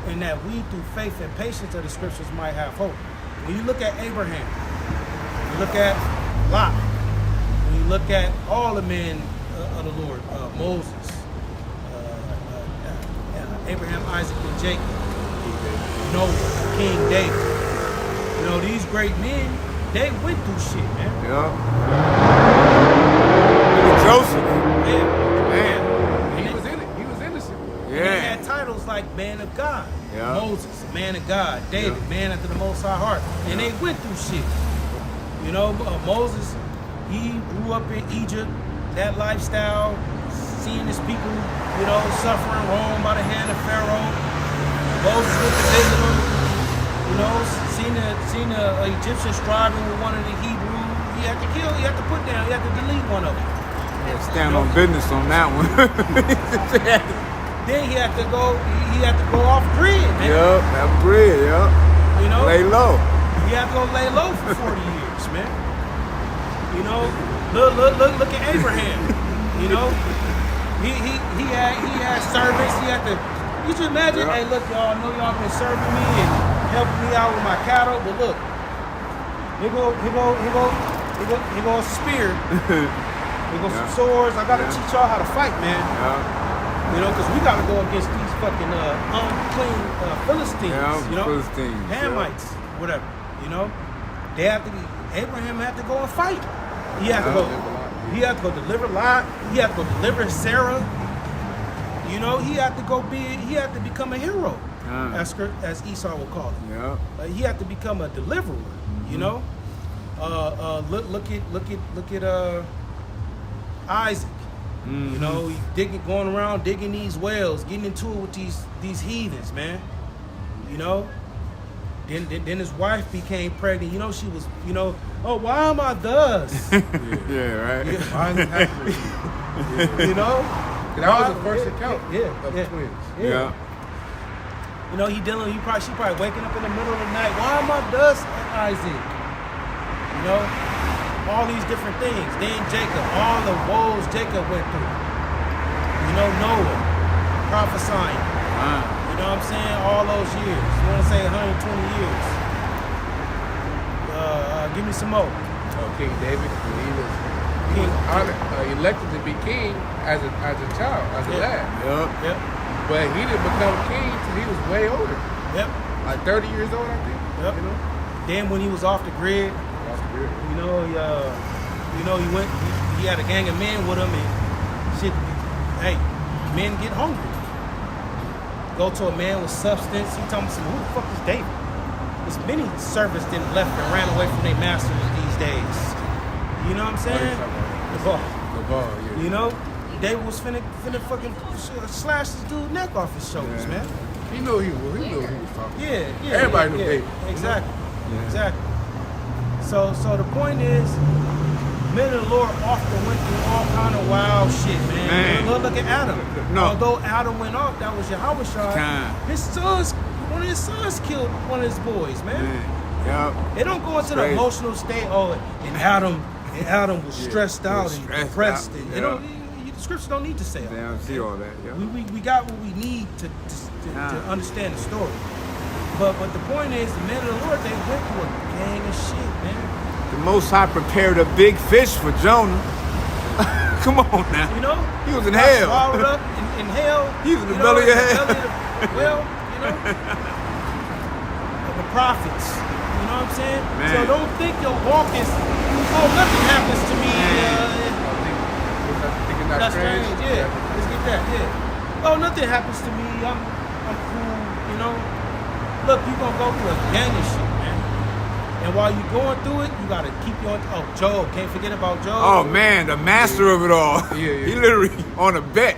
And that we, through faith and patience of the scriptures, might have hope. When you look at Abraham, you look at Lot, when you look at all the men of the Lord, Moses, Abraham, Isaac, and Jacob, Noah, King David. You know, these great men, they went through shit, man. Yeah. Joseph. Man. He was in it. He was innocent. They Yeah. had titles like man of God. Yeah. Moses, man of God. David, man after the Most High heart. And they went through shit. You know, Moses, he grew up in Egypt, that lifestyle, seeing his people, you know, suffering wrong by the hand of Pharaoh. Moses went to visit him, you know, seen the Egyptian striving with one of the Hebrews. He had to kill, he had to put down, he had to delete one of them. Yeah, stand on business on that one. Then he had to go off grid, man. Yup, that bread, yup. You know? Lay low. You have to go lay low for 40 years, man. You know, look at Abraham. You know, he had servants. He had to. You just imagine, hey, look, y'all, I know y'all been serving me and helping me out with my cattle, but look, here go a spear. Here go some swords. I gotta teach y'all how to fight, man. You know, because we gotta go against these fucking unclean Philistines. You know, Philistines, Hamites, whatever. You know, they have to be. Abraham had to go and fight. He had to go. He had to go deliver Lot. He had to go deliver Sarah. You know, he had to become a hero, as Esau would call it. Yeah. He had to become a deliverer. You know, look at Isaac. You know, he going around digging these wells, getting into it with these heathens, man. You know. Then his wife became pregnant. You know, she was, you know, oh, why am I thus? Yeah, right. You know? That was the first account of twins. Yeah. You know, she probably waking up in the middle of the night. Why am I thus, Isaac? You know, all these different things. Then Jacob, all the woes Jacob went through. You know, Noah prophesying. You know what I'm saying? All those years. You want to say 120 years. Give me some more. King David, he was elected to be king as a child, as a lad. Yep. But he didn't become king till he was way older. Yep. Like 30 years old, I think. Yep. You know? Then when he was off the grid, you know, he went. He had a gang of men with him, and shit. Hey, men get hungry. Go to a man with substance. He told me, who the fuck is David? There's many servants that left and ran away from their masters these days. You know what I'm saying? The ball, yeah. You know, David was finna fucking slash this dude's neck off his shoulders, man. He knew he was talking. Yeah. Everybody knew David. Exactly. Yeah. Exactly. So the point is, men of the Lord often went through all kind of wild shit, man. Look at Adam. No. Although Adam went off, that was Yahweh. One of his sons killed one of his boys, man. Yeah. They don't go into the emotional state. Oh, and Adam was stressed out and depressed. The scriptures don't need to say all They that. don't see all that. Yeah. We got what we need to understand the story. But the point is, the men of the Lord, they went through a gang of shit, man. Them Most High prepared a big fish for Jonah. Come on now. You know? He was in Got hell. swallowed up in hell. He was in the you know, belly of in the hell. belly of- well, you know. The prophets. You know what I'm saying? Man. So don't think your walk is, oh, nothing happens to me. Thinking not That's strange. strange, yeah. Let's get that, yeah. Oh, nothing happens to me. I'm cool, you know. Look, you're gonna go through a gang of shit, man. And while you're going through it, you gotta keep your Job. Can't forget about Job. Oh man, the master of it all. Yeah. He literally on a bet.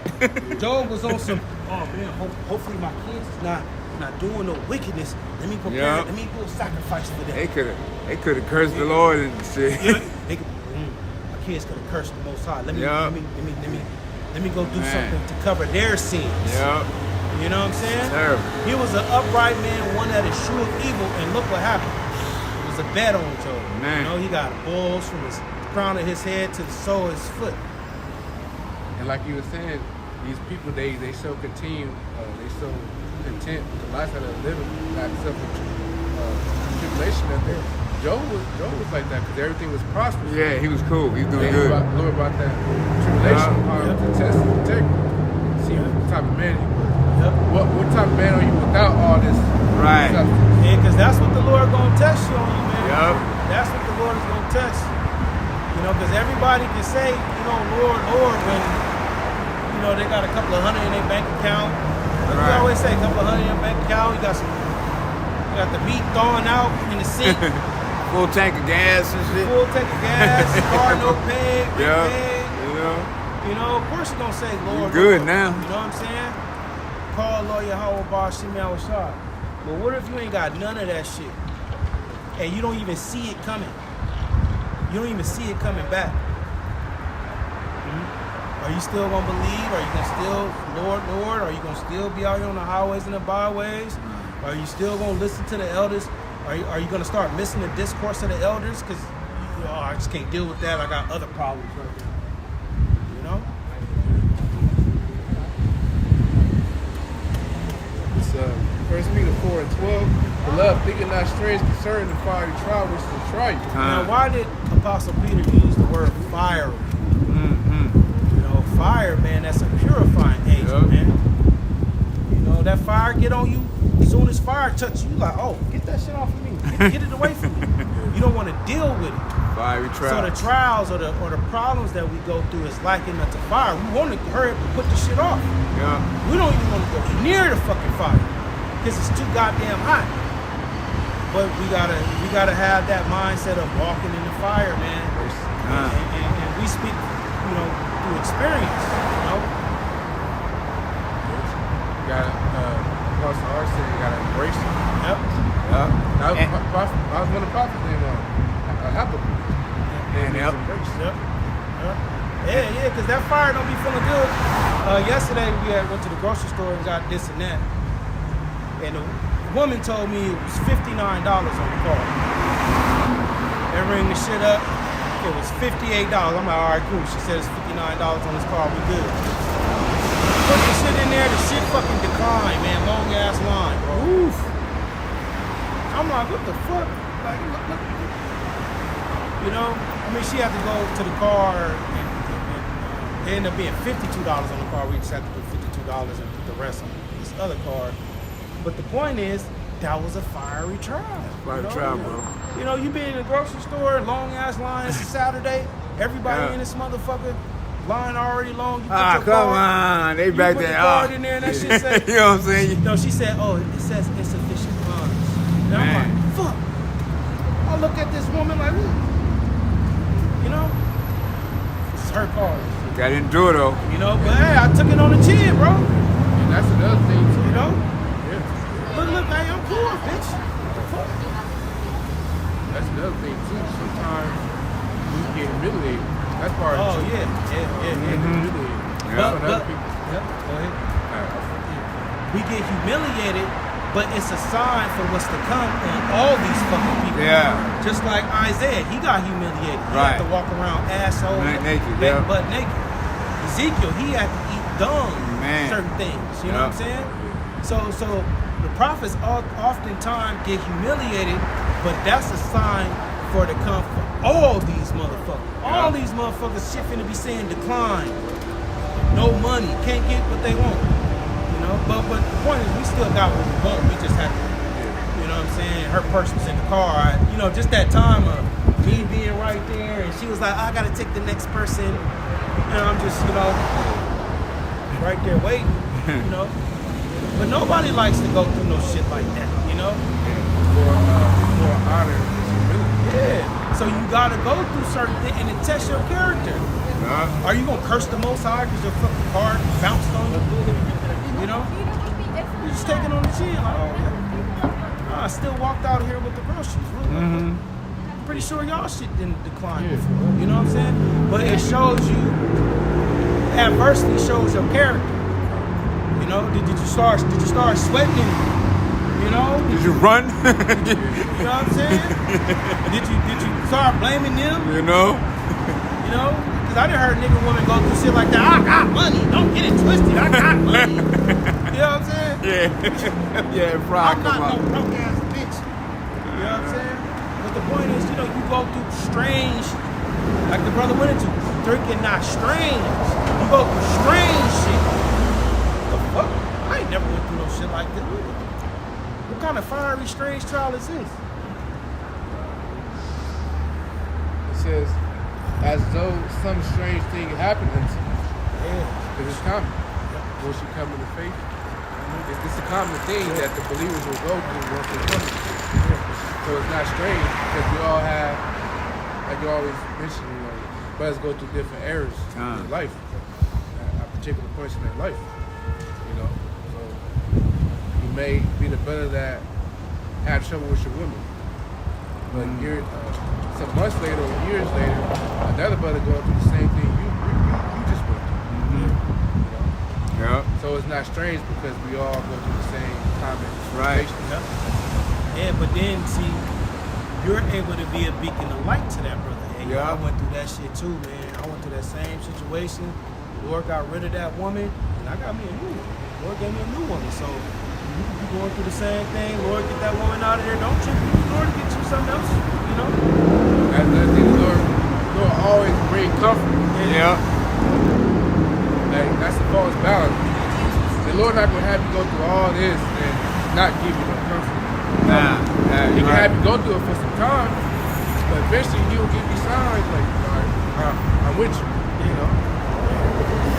Job was on some. Oh man, hopefully my kids is not doing no wickedness. Let me prepare. Yeah. Let me go sacrifice for them. They could have cursed the Lord and shit. Yeah, they could, my kids could have cursed the Most High. Let me go do Man. something to cover their sins. Yep. You know what I'm saying? Terrible. He was an upright man, one that eschewed evil, and look what happened. It was a bet on Job. Man. You know, he got bulls from his crown of his head to the sole of his foot. And like you were saying, these people they so continue, they so content with the lifestyle they're living, not suffering tribulation that they. Job was like that because everything was prosperous. Yeah, he was cool. He was doing And good. Lord brought that tribulation upon him to test his integrity. See what type of man he was. Yep. What type of man are you without all this? Right. substance? Yeah, because that's what the Lord gonna test you on, man. Yep. That's what the Lord is gonna test. You know, because everybody can say, you know, Lord, Lord, when you know they got a couple of hundred in their bank account. Like we Right. always say, a couple of hundred in your bank account. You got the meat thawing out in the sink, Full tank of gas and shit. full tank of gas, car no paid, rent Yeah. paid. You know. You know, of course you're gonna say, Lord, good Lord. now. You know what I'm saying? Call Lord Yahweh Bar Shimei Awashad. But what if you ain't got none of that shit? And you don't even see it coming. You don't even see it coming back. Are you still gonna believe? Are you gonna still, Lord, Lord? Are you gonna still be out here on the highways and the byways? Are you still gonna listen to the elders? Are you gonna start missing the discourse of the elders? Because I just can't deal with that. I got other problems right now. You know? It's 1 Peter 4:12. Beloved, thinking not strange concerning the fiery trial which will try you. Now, why did Apostle Peter use the word fiery? You know, fire, man, that's a purifying agent, Yup. man. You know, that fire get on you, as soon as fire touch you, like, oh, get that shit off of me. Get it away from me. You don't want to deal with it. Fiery So trial. the trials or the problems that we go through is likened unto fire. We want to hurry up and put the shit off. Yeah. We don't even want to go near the fucking fire because it's too goddamn hot. But we gotta have that mindset of walking in the fire, man. And we speak, you know, through experience. You know, You gotta, Apostle R said you gotta embrace it. yep. Yeah. That was, And- that was one of the prophets named Habakkuk. And yep. Embrace it. Yep. Yeah, because that fire don't be feeling good. Yesterday we went to the grocery store and got this and that, and the woman told me it was $59 on the car. They ring the shit up. It was $58. I'm like, all right, cool. She said it's $59 on this car. We good. Put the shit in there. The shit fucking declined, man. Long ass line, bro. Oof. I'm like, what the fuck? Like, look. You know, I mean, she had to go to the car, and it ended up being $52 on the car. We just had to put $52 and put the rest on this other car. But the point is, that was a fiery trial. Fiery trial, bro. You know, you been in a grocery store, long ass line. It's a Saturday. Everybody Yeah. in this motherfucker. Line already long. You put Ah, your come card- on. They you back put there. the card in there and that shit say, You know what I'm saying? no, she said, oh, it says insufficient funds. And I'm Man. like, fuck. I look at this woman like, what? You know? It's her car. Got to endure though. You know, but hey, I took it on the chin, bro. And that's another thing too. You know? Yeah. Look, hey, I'm cool, bitch. What the fuck? That's another thing too. Sometimes we get humiliated. That's part of Oh, the truth. yeah. We get humiliated. Yeah. That's what But, other people. yeah, go ahead. Alright, We get humiliated, but it's a sign for what's to come on all these fucking people. Yeah. Just like Isaiah, he got humiliated. He Right. had to walk around asshole, Naked, yeah. butt naked. Ezekiel, he had to eat dung, Man. certain things. You know what I'm Yeah. saying? So the prophets oftentimes get humiliated, but that's a sign for it to come for all these motherfuckers. All these motherfuckers shit finna be saying decline. No money, can't get what they want. You know, but the point is we still got what we want. We just have to, you know what I'm saying? Her purse was in the car. You know, just that time of me being right there, and she was like, I gotta take the next person. And I'm just, you know, right there waiting, you know. But nobody likes to go through no shit like that, you know? For honor and humility. Yeah. So you gotta go through certain things and it tests your character. Are you gonna curse the Most High because your fucking car bounced on you? You know? You just taking on the chin, like, oh yeah. I still walked out here with the groceries. I'm pretty sure y'all shit didn't decline before. You know what I'm saying? But it shows you, adversity shows your character. You know, did you start sweating? You know? Did you run? You know what I'm saying? Did you start blaming them? You know? You know? Because I done heard nigga women go through shit like that. I got money. Don't get it twisted. I got money. You know what I'm saying? Yeah. Yeah, pride I'm come not out. no broke ass bitch. You know what I'm saying? But the point is, you know, you go through strange, like the brother went into, drinking not strange. You go through strange shit. The fuck? I ain't never went through no shit like this. What kind of fiery, strange trial is this? It says, as though some strange thing happened unto you. Yeah. It is common. Once you come into faith, it's a common thing that the believers will go through once they come into faith. So it's not strange because we all have, like you always mention, you know, brothers go through different eras in life, at particular points in their life. You know, so you may be the brother that had trouble with your woman, but some months later or years later, another brother going through the same thing you just went through. You know? Yeah. So it's not strange because we all go through the same common Right. situations. Yeah, but then see, you're able to be a beacon of light to that brother. Hey, Yeah. I went through that shit too, man. I went through that same situation. The Lord got rid of that woman, and I got me a new one. The Lord gave me a new woman. So you going through the same thing. Lord, get that woman out of there. Don't trip. Lord, get you something else. You know? That's another thing. The Lord always bring comfort. Yeah. Like, that's the false balance. The Lord not gonna have you go through all this and not give you no comfort. Nah. He can have you go through it for some time, but eventually He'll give you signs like, all right, I'm with you. You know.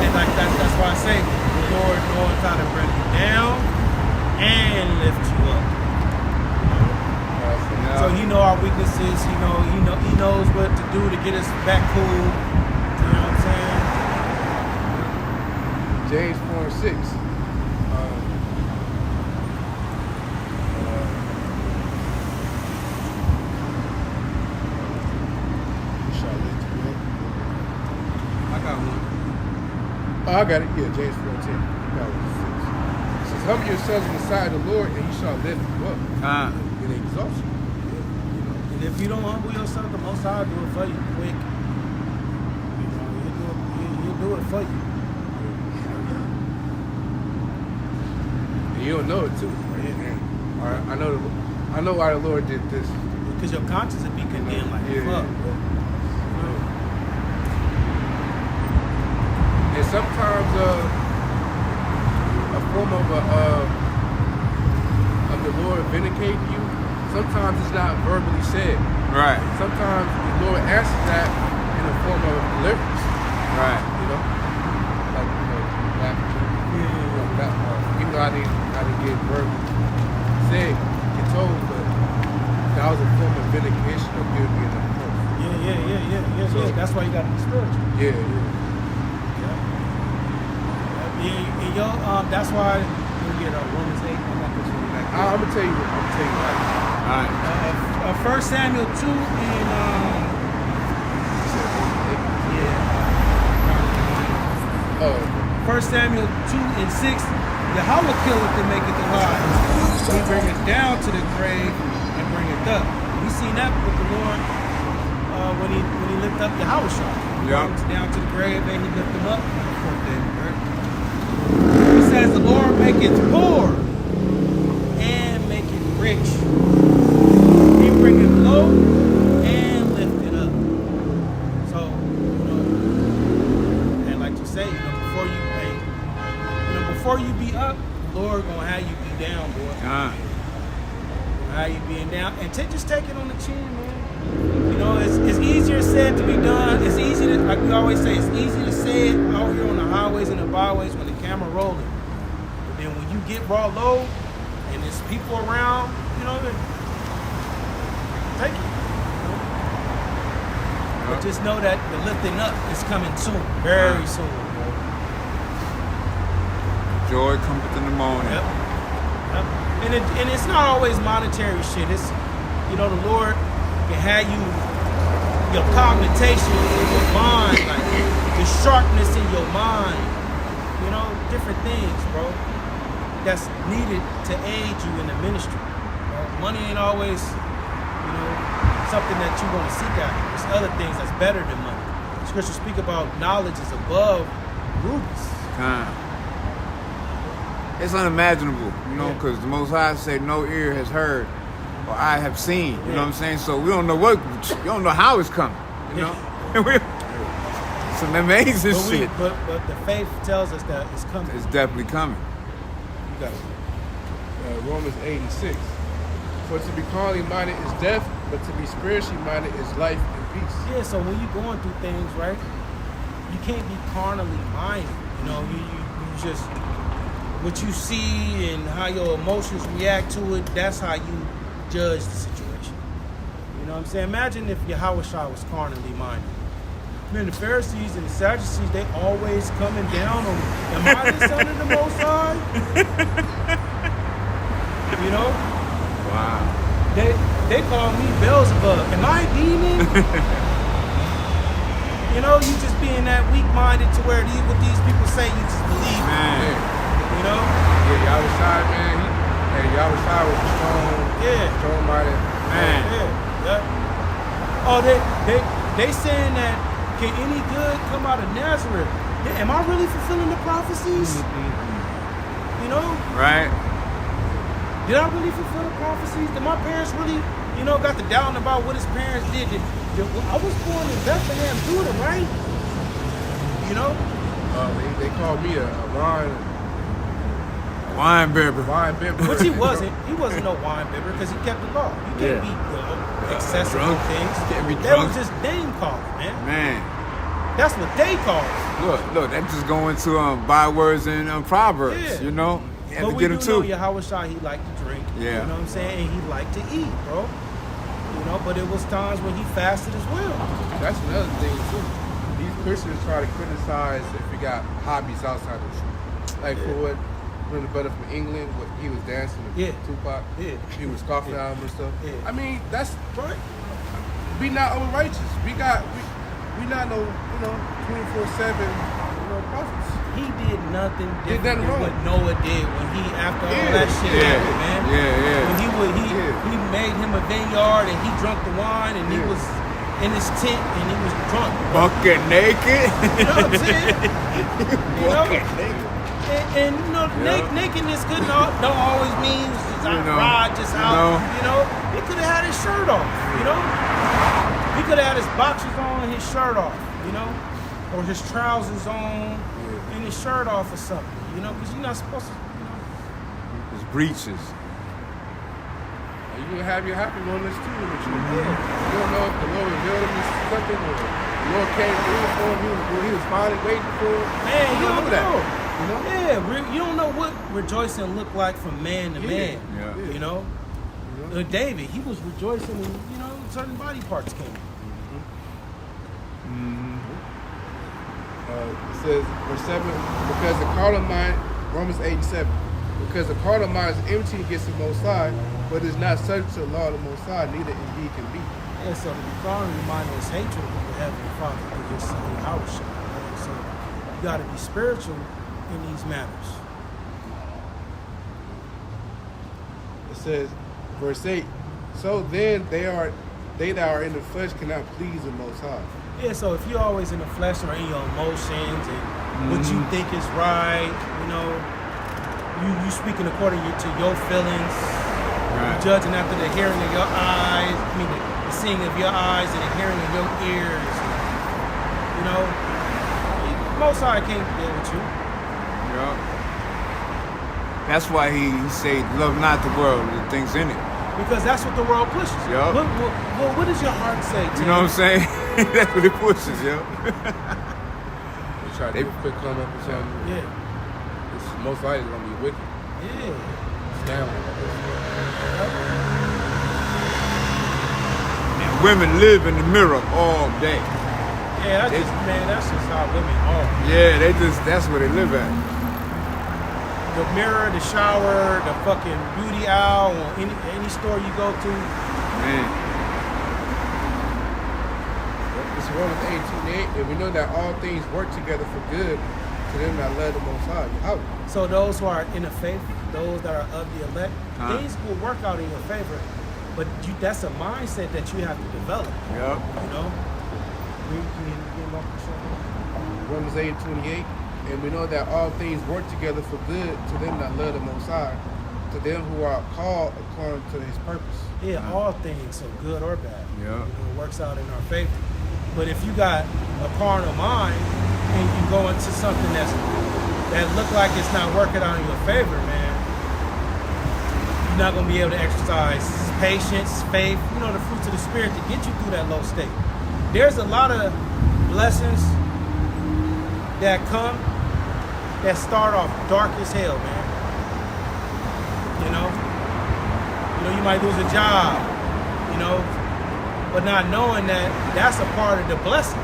And like that's why I say the Lord knows how to bring you down and lift you up. So He know our weaknesses. He knows what to do to get us back cool. You know what I'm saying? James 4:6. I got one. Oh, I got it. Yeah, James 4:10. It says, humble yourselves in the sight of the Lord, and He shall lift you up and exalt you. And if you don't humble yourself, the Most High will do it for you quick. You know, He'll do it for you. And you don't know it too. All right, I know why the Lord did this. Because your conscience will be condemned like fuck. And sometimes a form of the Lord vindicating you, sometimes it's not verbally said. Right. Sometimes the Lord answers that in the form of deliverance. Right. You know? Like, even though I didn't get verbally said, get told, but that was a form of vindication of giving me enough proof. Yeah. So, That's why you got to be spiritual. Yeah. That's why you get Romans 8. I'm gonna tell you. All right. 1 Samuel 2 and 1 Samuel 2 and 6. Yahweh killeth and maketh alive. He bringeth down to the grave and bringeth up. We seen that with the Lord when he lifted up Yahweh shot. Down to the grave and he lifted him up. He says the Lord maketh poor and maketh rich. He bringeth low and lift it up. value being down, and just take it on the chin, man. You know, it's easier said to be done. It's easy to, like we always say, it's easy to say it out here on the highways and the byways when the camera rolling. But then when you get raw low and there's people around, you know, take it. But just know that the lifting up is coming soon, very soon, bro. Joy cometh in the morning. Yep. And it's not always monetary shit. It's, you know, the Lord can have you, your cognition in your mind, like the sharpness in your mind, you know, different things, bro, that's needed to aid you in the ministry. You know, money ain't always, you know, something that you want to seek out. There's other things that's better than money. Scripture speak about knowledge is above rubies. It's unimaginable, you know, because the Most High said no ear has heard or eye have seen. You know what I'm saying? So we don't know you don't know how it's coming. You know, it's some amazing shit. But the faith tells us that it's coming. It's definitely coming. You got it. Romans 8:6. For to be carnally minded is death, but to be spiritually minded is life and peace. Yeah, so when you're going through things, right, you can't be carnally minded. You know, you just, what you see and how your emotions react to it, that's how you judge the situation. You know what I'm saying? Imagine if Yahweh Shai was carnally minded. Man, the Pharisees and the Sadducees, they always coming down on me. Am I the son of the Most High? You know? Wow. They call me Beelzebub. Am I a demon? You know, you just being that weak-minded to where what these people say, you just believe. Man. You know? Yeah, Yahweh Shai, man. Yahweh Shai was strong. Yeah. Strong-minded. Man. Yeah. Oh, they saying that, can any good come out of Nazareth? Am I really fulfilling the prophecies? Mm-hmm. You know? Right. Did I really fulfill the prophecies? Did my parents really, you know, got the doubting about what his parents did? I was born in Bethlehem, Judah, right? You know? They called me a Wine bibber. bibber. Which he wasn't. He wasn't no wine bibber because he kept the law. You can't be excessive drunk. with things. Can't be That drunk. was just name calling, man. Man. That's what they call it. Look, that just going to bywords and Proverbs, Yeah. you know? You have But to we get do them know too. Yahweh Shai, he liked to drink. Yeah. You know what I'm saying? And he liked to eat, bro. You know, but it was times when he fasted as well. That's another thing too. These Christians try to criticize if you got hobbies outside of truth. Like for what the brother from England, what he was dancing with Tupac. Yeah. He was scoffing at him and stuff. Yeah. I mean, that's right. We not unrighteous. We not no, 24/7, prophets. He did nothing Did different nothing than what Noah did when he, after all that shit happened, man. Yeah. When he made him a vineyard and he drank the wine and he was in his tent and he was drunk. Bucket naked. You know what I'm saying? Bucket naked. And you know, nakedness don't always mean just ride just out. You know, he could have had his shirt off. You know, he could have had his boxers on and his shirt off. You know, or his trousers on and his shirt off or something. You know, because you're not supposed to. You know, His breeches. You gonna have your happy moments too with you. Yeah. You don't know if the Lord revealed him something or the Lord came through for him. He was finally waiting for him. Man, you don't know. That. You know? Yeah, you don't know what rejoicing looked like from man to man. Yeah. You know, David, he was rejoicing when certain body parts came. It says, verse 7, because the carnal mind, Romans 8:7, because the carnal mind is enmity against the Most High, but is not subject to the law of the Most High, neither indeed can be. Yeah, so the carnal mind is hatred of the Heavenly Father through His Son Yahweh. Right? So you got to be spiritual in these matters. It says, verse 8, so then they that are in the flesh cannot please the Most High. Yeah, so if you're always in the flesh or in your emotions and what you think is right, you speaking according to your feelings, Right. judging after the hearing of your eyes, the seeing of your eyes and the hearing of your ears. Most High can't deal with you. Yeah. That's why he said, love not the world, the things in it. Because that's what the world pushes. Yup. What does your heart say, Tim? You know what I'm saying? That's what it pushes, yo. They try to do a quick come up or something. Yeah. It's most likely gonna be wicked. Yeah. Down. And women live in the mirror all day. Yeah, that's just how women are. Yeah, that's where they live at. The mirror, the shower, the fucking beauty aisle, or any store you go to. Man. It's Romans 8:28, and we know that all things work together for good to them that love the Most High. Out. So those who are in the faith, those that are of the elect, things will work out in your favor. But that's a mindset that you have to develop. Yep. You know? Romans 8:28, and we know that all things work together for good to them that love the Most High, to them who are called according to His purpose. Yeah, all things, so good or bad. Yeah. You know, it works out in our favor. But if you got a carnal mind and you go into something that look like it's not working out in your favor, man, you're not gonna be able to exercise patience, faith, the fruits of the Spirit to get you through that low state. There's a lot of blessings that come that start off dark as hell, man. You might lose a job, but not knowing that that's a part of the blessing.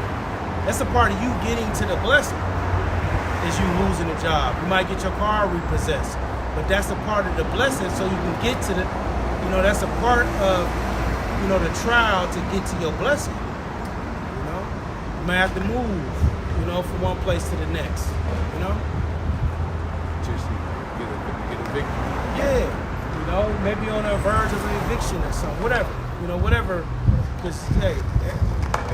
That's a part of you getting to the blessing, is you losing a job. You might get your car repossessed, but that's a part of the blessing so you can get to the, that's a part of, the trial to get to your blessing. You might have to move, from one place to the next, Just get a victory. Yeah, maybe on the verge of an eviction or something, whatever, because, hey,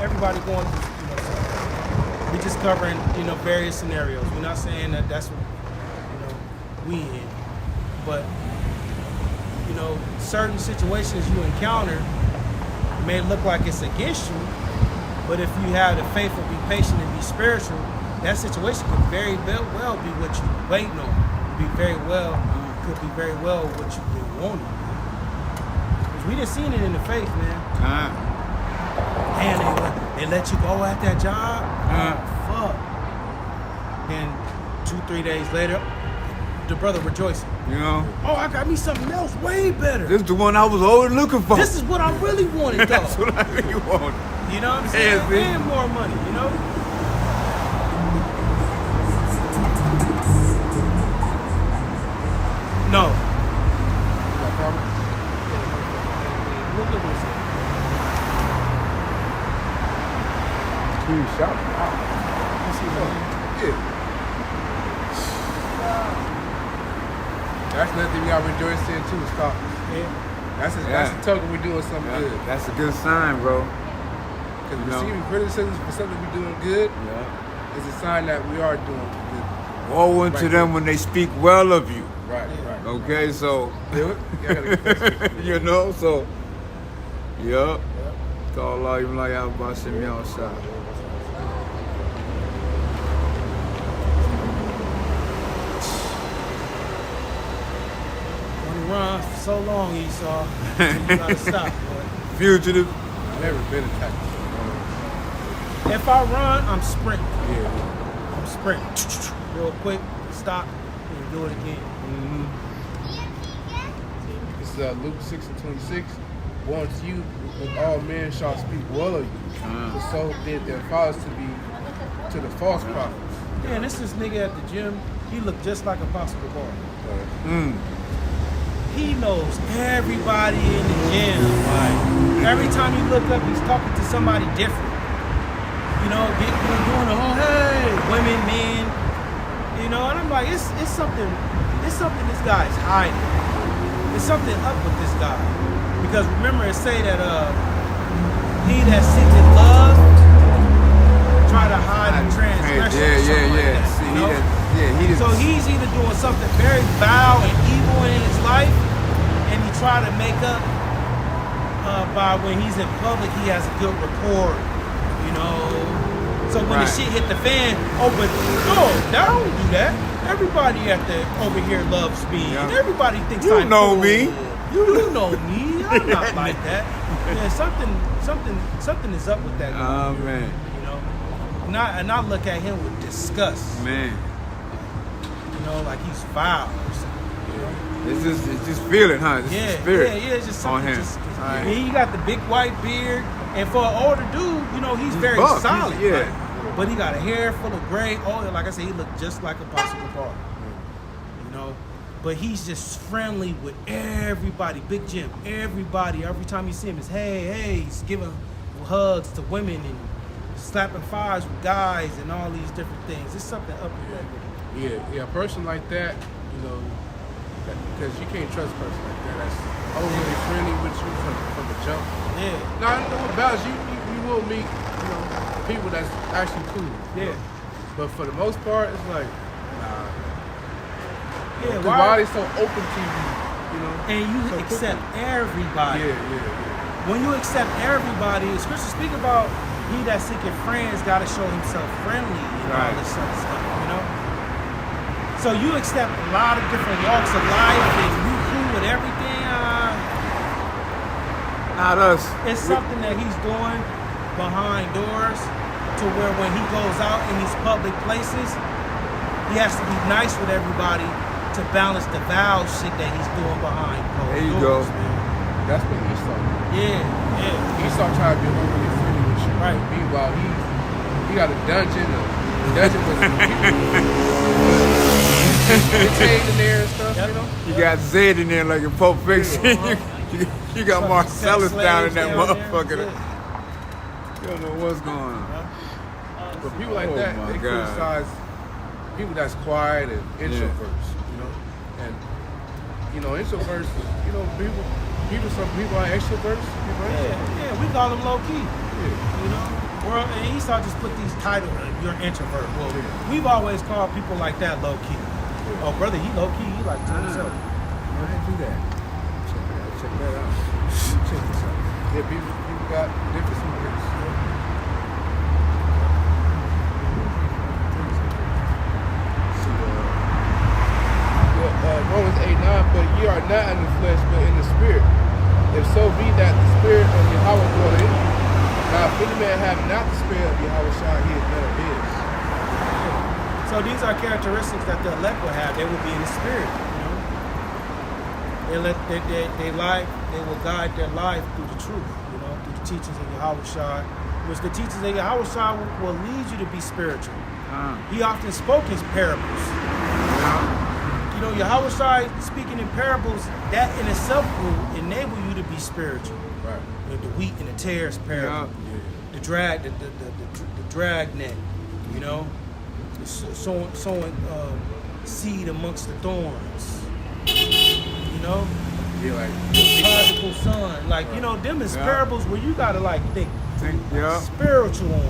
everybody going through, something. We're just covering, various scenarios. We're not saying that that's what, we in, but, certain situations you encounter may look like it's against you, but if you have the faith to be patient and be spiritual, that situation could very well be what you're waiting on. Could be very well what you've been wanting. Because we done seen it in the faith, man. And they let you go at that job. Fuck. Then 2-3 days later, the brother rejoicing. Oh, I got me something else way better. This is the one I was always looking for. This is what I really wanted, though. That's what I really wanted. You know what I'm saying? And more money, No. Look at this. Two shots. Yeah. That's nothing we got to rejoice in too, stop. Yeah. That's a token we're doing something good. That's a good sign, bro. Because receiving criticism for something we're doing good is a sign that we are doing good. Woe unto them when they speak well of you. Right. Okay, so Do it. so call Allah even like out about me outside. Run for so long, Esau. You gotta stop, boy. Fugitive. I've never been attacked. If I run, I'm sprinting. Yeah. I'm sprinting. Real quick, stop, and do it again. It's Luke 6:26. Once you with all men shall speak well of you. For so did their fathers to the false prophets. Man, this nigga at the gym, he looked just like Apostle Bar. He knows everybody in the gym. Like, every time you look up, he's talking to somebody different. Doing the whole, hey, women, men. And I'm like, it's something this guy's hiding. There's something up with this guy. Because remember it say that he that seeketh love try to hide a transgression. So he's either doing something very foul and evil in his life, and he try to make up by when he's in public, he has a good rapport, So when the shit hit the fan, but don't do that. Everybody over here loves me. And everybody thinks You I'm know cool. me. You know me. I'm not like that. Yeah, something is up with that guy. Oh man. You know, and I look at him with disgust. Man. You know, like he's foul or something. You know? It's just feeling, huh? It's the spirit it's just on something. him. And he got the big white beard, and for an older dude, you know, he's very buff. solid. Yeah. Right? But he got a hair full of gray oil. Like I said, he looked just like Apostle Paul. You know, but he's just friendly with everybody. Big Jim, everybody. Every time you see him, it's hey. He's giving hugs to women and slapping fives with guys and all these different things. It's something up with that. Yeah, a person like that, you know, because you can't trust a person like that. That's overly friendly with you from the jump. Yeah. Now, I know about you will meet, you know, people that's actually cool. Yeah. But for the most part, it's like, nah. Yeah, Why are they so open to you, you know? And you so accept quickly? everybody. Yeah. When you accept everybody, Scripture speak about he that seeketh friends got to show himself friendly and all this sort of stuff, you know? So you accept a lot of different walks of life and you cool with everything. Not us. It's something that he's doing behind doors to where when he goes out in these public places, he has to be nice with everybody to balance the vow shit that he's doing behind closed There you doors, go. man. That's what Esau. Yeah. Esau tried to be overly friendly with you. Right. Meanwhile, he got a dungeon. The dungeon was they chained in there and stuff, you know? You got Zed in there like in Pulp Fiction. You got Some Marcellus sex down in slaves that down motherfucker. there. You don't know what's going on. But people like Oh that, my they God. criticize people that's quiet and introverts, you know? And, you know, introverts, you know, some people are extroverts, right? Yeah, we call them low key. Yeah. You know? And Esau just put these titles, you're an introvert. Well, we've always called people like that low key. Oh, brother, he low key, he like to himself. Why did do that? Check that out. Check this out. Yeah, people got different spirits. Romans 8:9, but ye are not in the flesh, but in the spirit. If so be that the spirit of Yahweh dwell in you. Now, if any man have not the spirit of Yahweh, he is none of his. So these are characteristics that the elect will have. They will be in the spirit. You know, they will guide their life through the truth. You know, through the teachings of Yahweh, which the teachings of Yahweh will lead you to be spiritual. He often spoke his parables. You know, Yahweh speaking in parables, that in itself will enable you to be spiritual. Right. You know, the wheat and the tares parable, the drag net. You know, sowing seed amongst the thorns. You know, like the prodigal son. Like, you know, them is parables where you gotta like think spiritual on.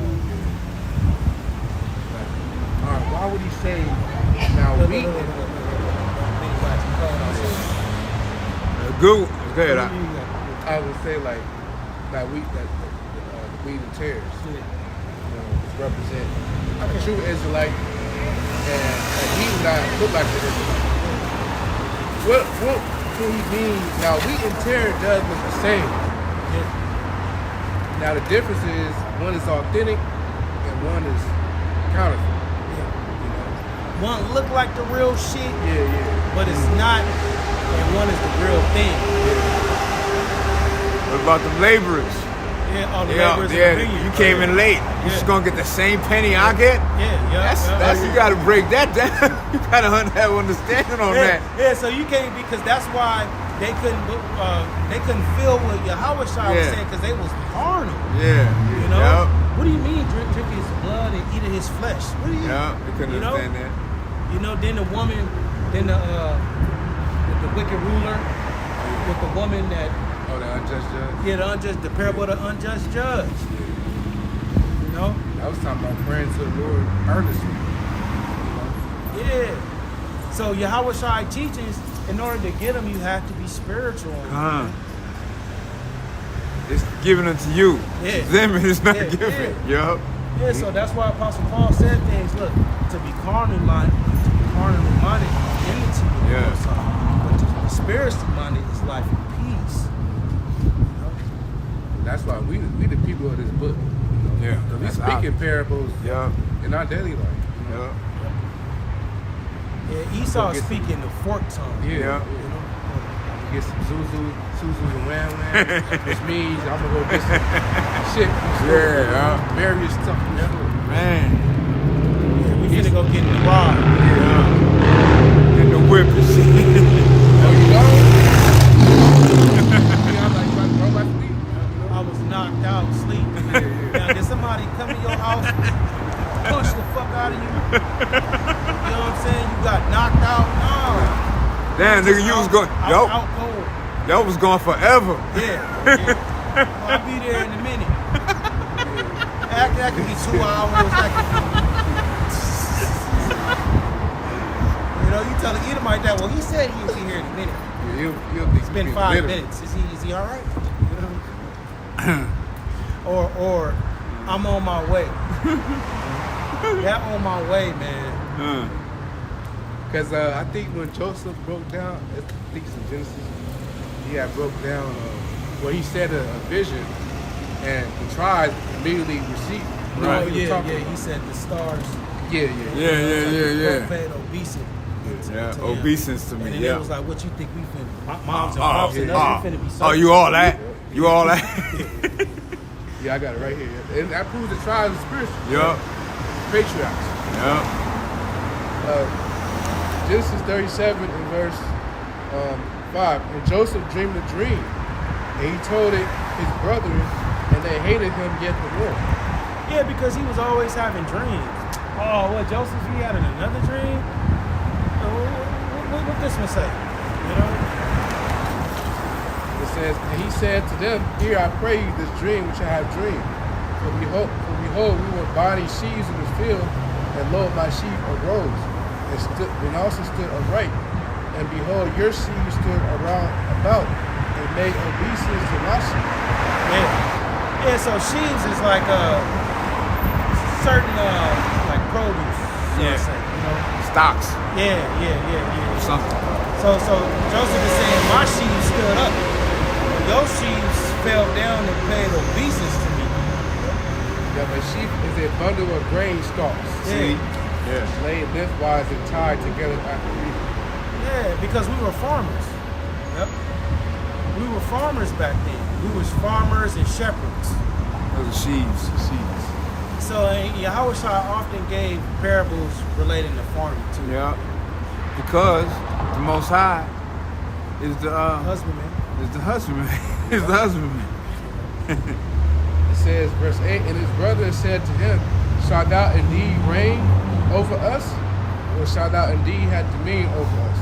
All right, why would he say now wheat? Good. Good. I would say like wheat, the wheat and tares, you know, represent a true Israelite and he would not look like the Israelite. What do he mean? Now wheat and tares does look the same. Now the difference is one is authentic and one is counterfeit. One look like the real shit, but it's not, and one is the real thing. What about the laborers? The laborers in the vineyard. You came in late. You just gonna get the same penny I get? That's you gotta break that down. You gotta have understanding on that. Yeah, so you can't, because that's why they couldn't feel what Yahweh was saying, because they was carnal. Yeah. You know? What do you mean drinking his blood and eating his flesh? What do you they couldn't understand that. You know, then the woman, the wicked ruler, with the woman that... Oh, the unjust judge? Yeah, the parable of the unjust judge. You know? I was talking about praying to the Lord earnestly. Yeah. So Yahweh teachings, in order to get them, you have to be spiritual. It's given unto you. Yeah. Them it is not given. Yeah, so that's why Apostle Paul said things, look, to be carnally minded is enmity with the Most High. But to be spiritually minded is life and peace. That's why we the people of this book. Yeah. We That's speak in obvious. parables Yeah. in our daily life. Yeah. Yeah, Esau speaking the fork tongue. Yeah. Yeah. You know? Get some Zuzus and Wham Wham, which means I'm gonna go get some shit from the store. Yeah. Various stuff from the store. Man. Yeah, we finna go get in the rod. Yeah. In the whip and shit. Oh, you know? Yeah, I'm like trying to roll my sleep. I was knocked out, asleep. Now, did somebody come to your house, push the fuck out of you? You know what I'm saying? You got knocked out? No. Damn, nigga, you was going. Yo, Out cold. that was going forever. Yeah. Well, I'll be there in a minute. That could be 2 hours. That could be. You know, you tell the Edomite that. Well, he said he'll be here in a minute. Yeah, you'll be It's been 5 minutes. Is he all right? You know? or I'm on my way. That on my way, man. Because I think when Joseph broke down, I think it's in Genesis, he had broke down where he said a vision, and the tribes immediately received. You know Right. what he was talking about? He said the stars. Yeah. Yeah. Paid obeisance. Yeah, to him. obeisance to And me. then Yeah. it was like, what you think we finna? My moms and pops and us, we finna be. Oh, you all that? You all that? Yeah, I got it right here. And that proves the tribes are spiritual. Yeah. Patriarchs. Yeah. Genesis 37 and verse 5. And Joseph dreamed a dream, and he told it his brethren, and they hated him yet the more. Yeah, because he was always having dreams. Oh, what Joseph? He had another dream. What this one say? You know. It says, and he said to them, Hear, I pray you this dream which I have dreamed. For behold, we were binding sheaves in the field, and lo, my sheep arose, and also stood upright. And behold, your sheaves stood around about, and made obeisance to my sheep. Yeah, so sheaves is like certain like produce. Yeah. So to say, you know. Stocks. Yeah. Something. So Joseph is saying my sheaves stood up. Your sheaves fell down and paid obeisance to me. Yeah, my sheep is a bundle of grain stalks. See? Yeah. Yeah. Laid lengthwise and tied together after reading. Yeah, because we were farmers. Yep. We were farmers back then. We was farmers and shepherds. Those are sheaves. So Yahushua often gave parables relating to farming too. Yeah. Because the Most High is the Husbandman. is the husbandman. Is the husbandman. It says, verse 8, and his brother said to him, Shall thou indeed reign over us? Or shall thou indeed have dominion over us?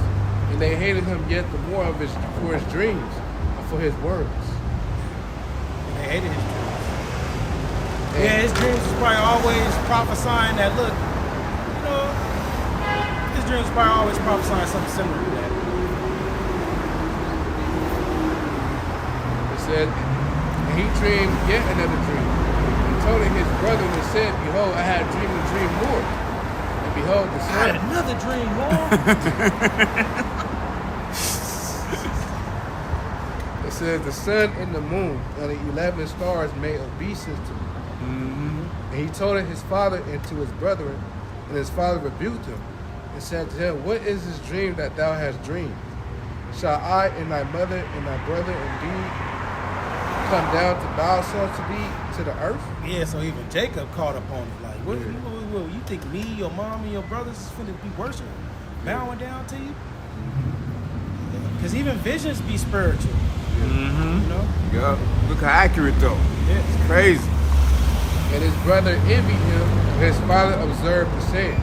And they hated him yet the more for his dreams and for his words. They hated his dreams. Yeah, his dreams was probably always prophesying that, look, you know, his dreams was probably always prophesying something similar to that. It said, and he dreamed yet another dream. And told it his brother and said, Behold, I had dreamed a dream more. And behold, the I had sun. another dream, Lord. It says, the sun and the moon and the 11 stars made obeisance to me. Mm-hmm. And he told it his father and to his brethren, and his father rebuked him, and said to him, What is this dream that thou hast dreamed? Shall I and thy mother and thy brother indeed come down to bow ourselves to thee to the earth? Yeah, so even Jacob caught up on it. Like, what, you think me, your mom, and your brothers is finna be worshiping, bowing down to you? Because even visions be spiritual. Mm-hmm. You know? Yeah. Look how accurate though. Yeah. It's crazy. And his brother envied him, and his father observed the saying. He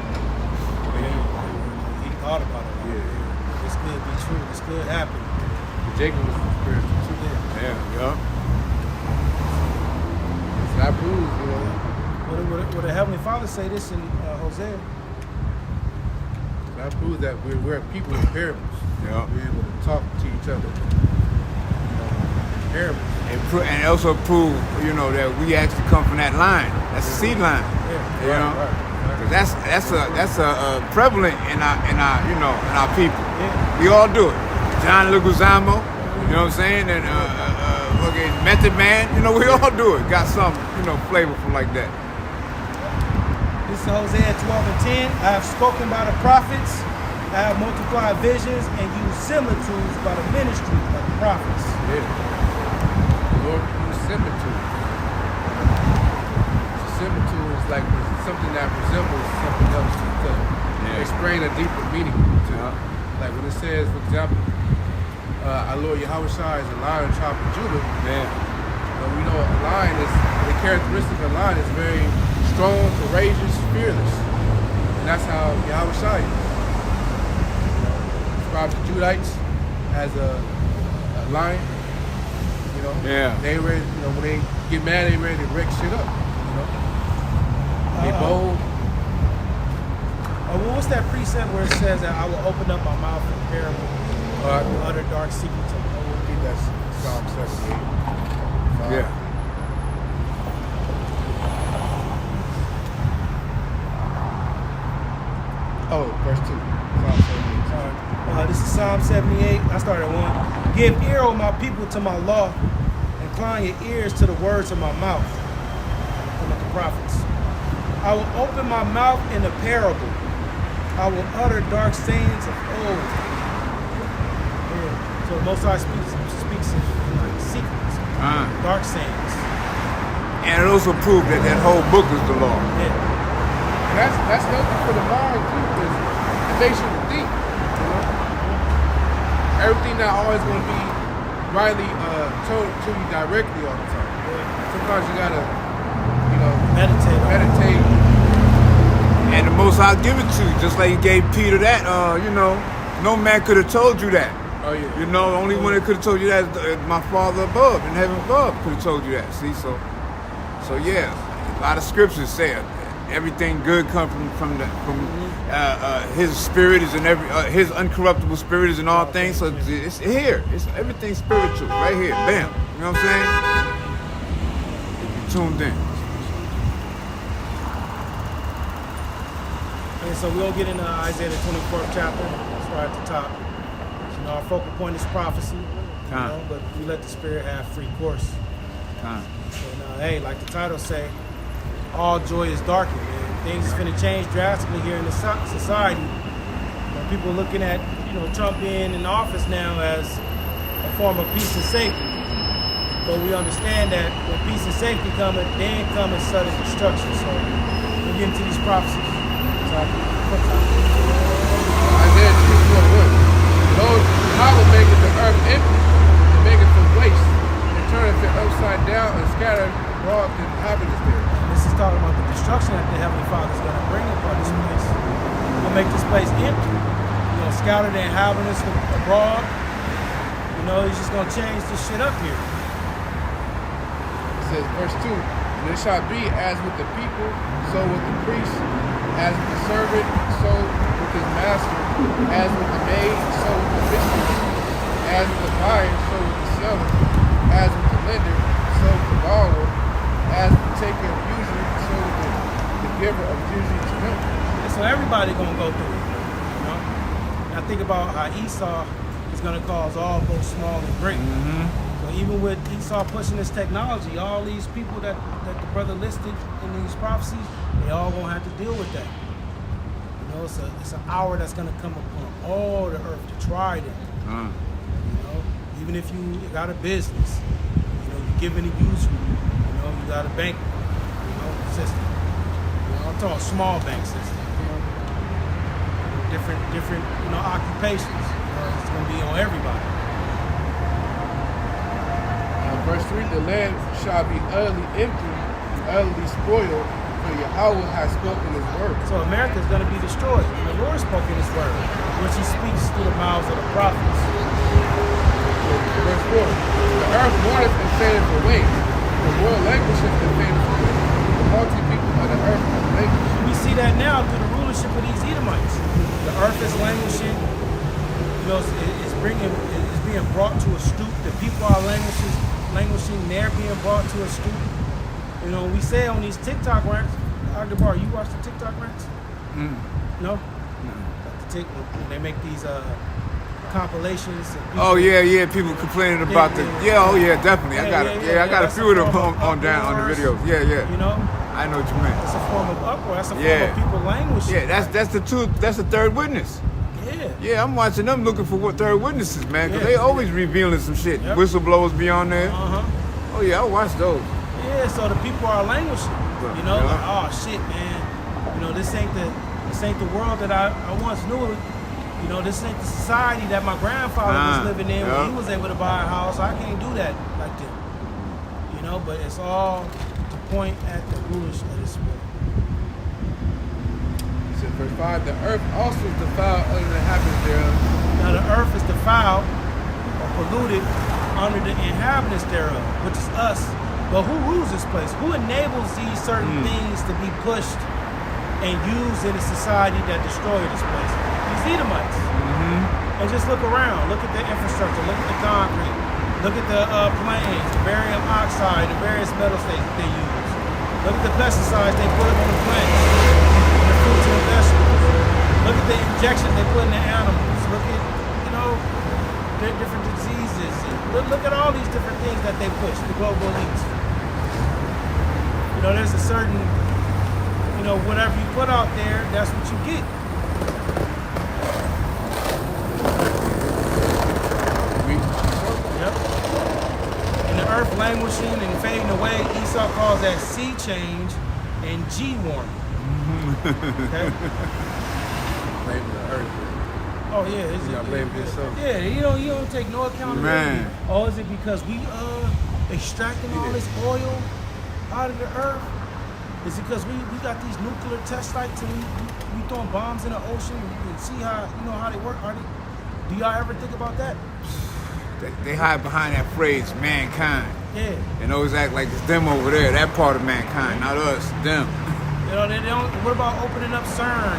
thought about it. Like, this could be true. This could happen. Jacob was spiritual too. Yeah. So that proves, you know. What the Heavenly Father say this in Hosea? That proves that we're people of parables. Yeah. We're able to talk to each other. Parables. And also prove, you know, that we actually come from that line. That's the seed line. You know, because that's a prevalent in our you know, in our people. Yeah. We all do it. John Leguizamo, you know what I'm saying, and fucking Method Man. You know, we all do it. Got something, you know, flavorful like that. This is Hosea 12:10. I have spoken by the prophets. I have multiplied visions and used similitudes by the ministry of the prophets. Yeah. The Lord used similitude. Similitude is like something that resembles something else to explain a deeper meaning to it. Like when it says, for example, our Lord Yahweh Shai is a lion of tribe of Judah. Yeah. We know a lion is, the characteristic of a lion is very strong, courageous, fearless. And that's how Yahweh Shai is. Describes the Judites as a lion. You know? Yeah. They ready, you know, when they get mad, they ready to wreck shit up. You know? They bold. Well, what's that precept where it says that I will open up my mouth in parable, utter dark secrets of the I think that's Psalm 78. Yeah. Oh, verse 2. Psalm 78. This is Psalm 78. I started at 1. Give ear, O my people, to my law. Incline your ears to the words of my mouth. From the prophets. I will open my mouth in a parable. I will utter dark sayings of old. Yeah. So the Most High speaks in like secrets, dark sayings. And it also proved that that whole book is the law. Yeah. That's healthy for the mind too, because it makes you think. You know? Everything not always going to be rightly told to you directly all the time. Sometimes you gotta, you know, meditate. And the Most High give it to you, just like He gave Peter that. You know, no man could have told you that. Oh yeah. You know, the only one that could have told you that is my Father above, in heaven above, could have told you that. See, so yeah, a lot of scriptures say it. Everything good comes from His spirit is in His uncorruptible spirit is in all things. So it's here. It's everything spiritual right here. Bam. You know what I'm saying? Tuned in. And so we'll get into Isaiah the 24th chapter. It's right at the top. So, you know, our focal point is prophecy. You know, but we let the Spirit have free course. And hey, like the title say, all joy is darkened. Man. Things is finna change drastically here in the society. You know, people looking at, you know, Trump being in office now as a form of peace and safety. But we understand that when peace and safety come, then comes sudden destruction. So we'll get into these prophecies. Isaiah 2:1. Lord, how will make the earth empty and make it for waste, and turn it upside down and scatter abroad the inhabitants there. This is talking about the destruction that the Heavenly Father is going to bring upon this place. He's going to make this place empty. You know, scatter the inhabitants abroad. You know, He's just going to change this shit up here. It says, verse 2, and it shall be as with the people, so with the priest, as with the servant, so with his master, as with the maid, so with the mistress, as with the buyer, so with the seller, as with the lender, so with the borrower, as with the taker of usury, so with the giver of usury to him. And so everybody gonna go through it. You know? And I think about how Esau is gonna cause all, both small and great. So even with Esau pushing this technology, all these people that the brother listed in these prophecies, they all gonna have to deal with that. You know, it's an hour that's gonna come upon all the earth to try them. You know, even if you got a business, you know, you're giving a usury, you know, you got a bank, you know, system. You know, I'm talking small bank system. You know, different, you know, occupations. You know, it's gonna be on everybody. Verse 3, the land shall be utterly empty, utterly spoiled, for Yahweh has spoken His word. So America is going to be destroyed. And the Lord spoke in His word, which He speaks through the mouths of the prophets. Verse 4, the earth mourneth and fainteth away. The world languisheth and fainteth away. The multi people of the earth have languished. We see that now through the rulership of these Edomites. The earth is languishing. You know, it's being brought to a stoop. The people are languishing. They're being brought to a stoop. You know, we say on these TikTok rants, Agdabar, you watch the TikTok rants? No? No. When they make these compilations. And people, Oh yeah, people complaining about the. Yeah, oh yeah, definitely. I got I got a few of them on down on the videos. Yeah. You know, I know what you meant. it's a form of uproar. That's a form of people languishing. Yeah, that's the two. That's the third witness. Yeah, I'm watching them looking for what third witnesses, man, because they always revealing some shit. Yep. Whistleblowers be on there. Oh yeah, I watch those. Yeah, so the people are languishing. You know, like, oh shit, man. You know, this ain't the world that I once knew. You know, this ain't the society that my grandfather was living in when he was able to buy a house. I can't do that like them. You know, but it's all to point at the rulers of this world. Verse 5, the earth also is defiled under the inhabitants thereof. Now the earth is defiled or polluted under the inhabitants thereof, which is us. But who rules this place? Who enables these certain things to be pushed and used in a society that destroyed this place? These Edomites. And just look around. Look at the infrastructure. Look at the concrete. Look at the planes, the barium oxide, the various metals they use. Look at the pesticides they put on the plants. Fruits and vegetables. Look at the injections they put in the animals. Look at, you know, their different diseases. Look at all these different things that they push, the global elites. You know, there's a certain, you know, whatever you put out there, that's what you get. Yep. And the earth languishing and fading away, Esau calls that sea change and G warming. Okay. Blame the earth. Oh yeah, He's not blaming himself. Yeah, you don't take no accountability. Oh, is it because we extracting all this oil out of the earth? Is it because we got these nuclear test sites and we throwing bombs in the ocean and see how they work? Do y'all ever think about that? They hide behind that phrase, mankind. Yeah. And always act like it's them over there, that part of mankind, not us, them. You know, they don't. What about opening up CERN?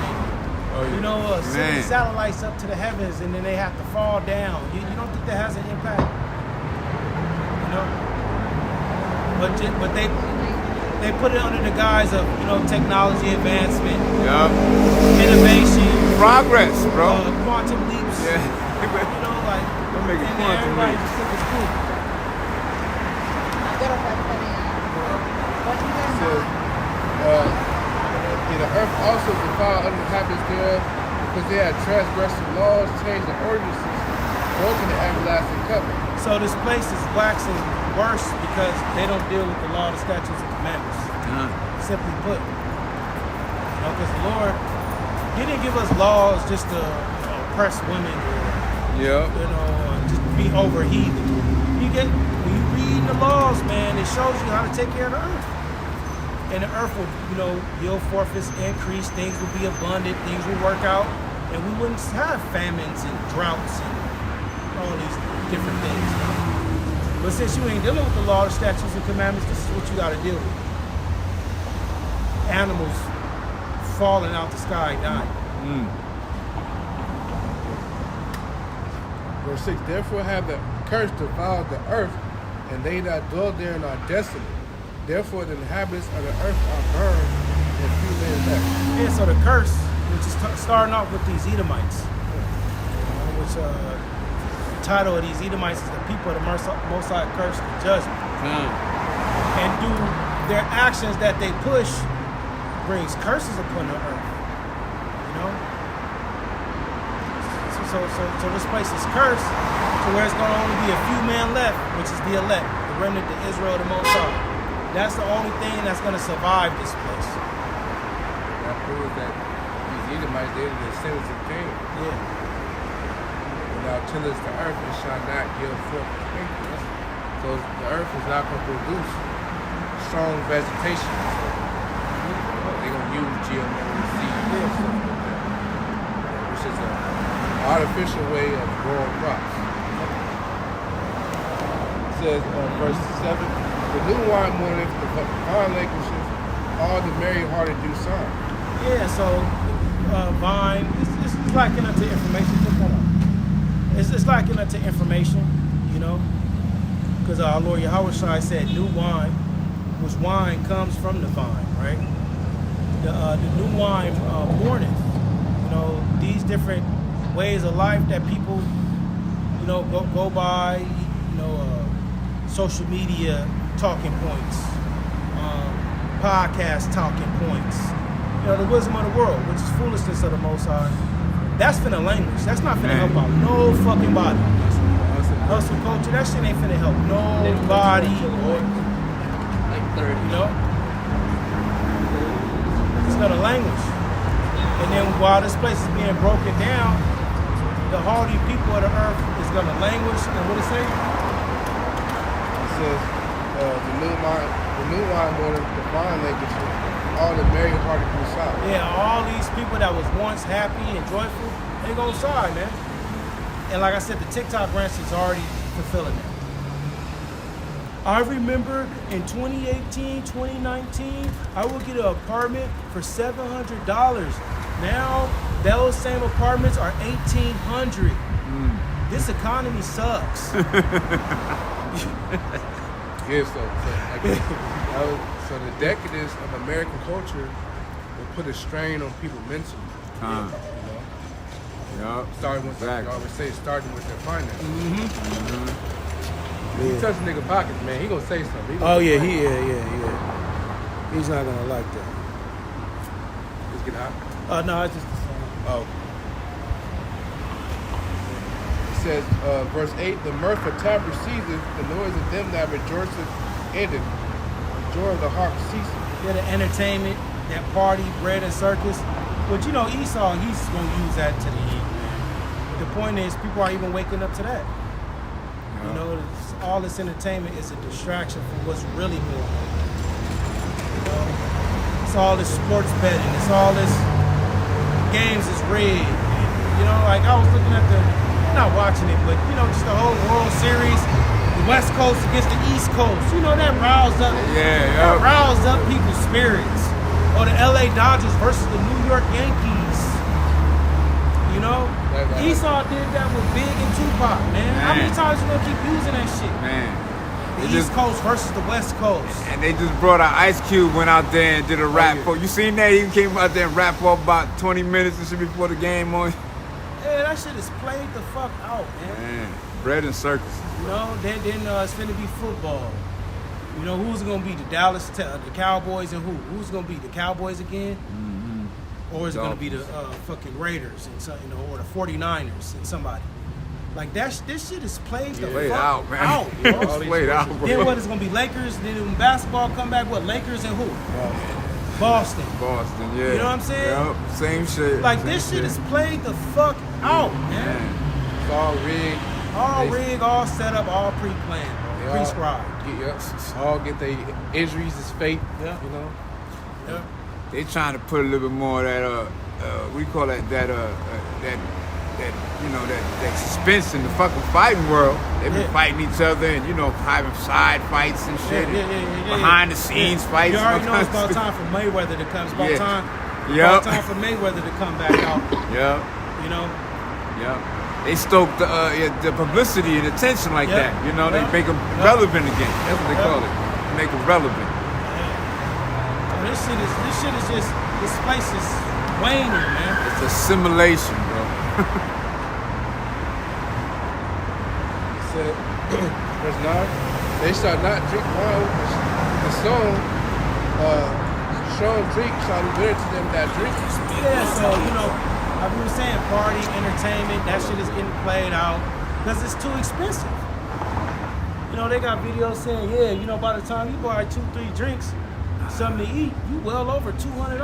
You know, sending satellites up to the heavens and then they have to fall down. You don't think that has an impact? You know, but they put it under the guise of technology advancement, innovation, progress, bro, quantum leaps. Yeah, you know, like don't make it quantum everybody leaps. just think it's cool. The earth also defiled under the inhabitants thereof, because they had transgressed the laws, changed the ordinances, broken the everlasting covenant. So this place is waxing worse because they don't deal with the law, the statutes, and commandments. Simply put, because the Lord, He didn't give us laws just to oppress women, or, just be over heathen. When you read the laws, man, it shows you how to take care of the earth. And the earth will, yield forth its increase. Things will be abundant. Things will work out. And we wouldn't have famines and droughts and all these different things. But since you ain't dealing with the law, the statutes, and commandments, this is what you got to deal with. Animals falling out the sky, dying. Verse 6, therefore have the curse devoured the earth, and they that dwell therein are desolate. Therefore, the inhabitants of the earth are burned, and few men left. Yeah, so the curse, which is starting off with these Edomites, which the title of these Edomites is the people of the Most High curse and judgment. And do their actions that they push brings curses upon the earth. So this place is cursed to where it's going to only be a few men left, which is the elect, the remnant of Israel, the Most High. That's the only thing that's going to survive this place. That proves that these Edomites, they are the descendants of Cain. Yeah. Without tillers the earth, it shall not yield forth increase. So the earth is not going to produce strong vegetation. They're going to use GMO seeds, which is an artificial way of growing crops. It says on verse 7, the new wine mourneth, the vine languishes, all the merry-hearted do sorrow. Yeah, so vine, it's likened unto information. Put that on. It's likened unto information, because our Lord Yahweh Shai said new wine, which wine comes from the vine, right? The new wine mourneth, these different ways of life that people go by, social media talking points, podcast talking points. The wisdom of the world, which is foolishness of the Most High. That's finna language. That's not finna help out no fucking body. Hustle culture, that shit ain't finna help nobody. Like 30. It's gonna languish. And then while this place is being broken down, the hardy people of the earth is gonna languish. And what it say? It says, the new wine order, the fine language, all the merry-hearted will sigh. Yeah, all these people that was once happy and joyful, they gonna sigh, man. And like I said, the TikTok branch is already fulfilling that. I remember in 2018, 2019, I would get an apartment for $700. Now, those same apartments are $1,800. This economy sucks. Yeah, so the decadence of American culture will put a strain on people mentally. Starting with, exactly. I always say, starting with their finances. Yeah. You touch a nigga pockets, man, he gonna say something. Oh yeah, he's not gonna like that. Just get hot. No, I just. Oh. It says, verse 8, the mirth of tabor ceaseth, the noise of them that rejoiceth ended. The joy of the harp ceaseth. Yeah, the entertainment, that party, bread and circus. But Esau, he's gonna use that to the end, man. The point is, people are even waking up to that. All this entertainment is a distraction from what's really going on. It's all this sports betting. It's all this games is rigged. Like I was looking at I'm not watching it, but just the whole World Series, the West Coast against the East Coast. That roused up. That roused up people's spirits. Or the LA Dodgers versus the New York Yankees. Esau did that with Big and Tupac, man. How many times you gonna keep using that shit? Man. The East Coast versus the West Coast. And they just brought out Ice Cube, went out there and did a rap. You seen that? He came out there and rapped for about 20 minutes and shit before the game on. Yeah, that shit is played the fuck out, man. Bread and circus. Then it's finna be football. Who's it gonna be? The Cowboys and who? Who's it gonna be? The Cowboys again? Or is it gonna be the fucking Raiders and or the 49ers and somebody? Like this shit is played the fuck out, man. Out, bro. It's played out, bro. Then what is gonna be? Lakers. Then when basketball come back, what? Lakers and who? Boston, yeah. You know what I'm saying? Yep, same shit. Like this shit is played the fuck out, man. It's all rigged. All rigged, all set up, all pre-planned, bro. Prescribed. All get their injuries as fate. Yeah. Yeah. They trying to put a little bit more of that what do you call that suspense in the fucking fighting world. They've been fighting each other and having side fights and shit. Behind the scenes fights. You already know it's about time for Mayweather to come. It's about time. About time for Mayweather to come back out. Yep. They stoke the publicity and attention like that. They make them relevant again. That's what they call it. Make them relevant. This shit is just, this place is waning, man. It's assimilation, bro. Verse 9, they shall not drink wine with the strong drink shall be bitter to them that drink. Yeah, so, like we were saying, party, entertainment, that shit is getting played out because it's too expensive. They got videos saying, by the time you buy 2-3 drinks, something to eat, you well over $200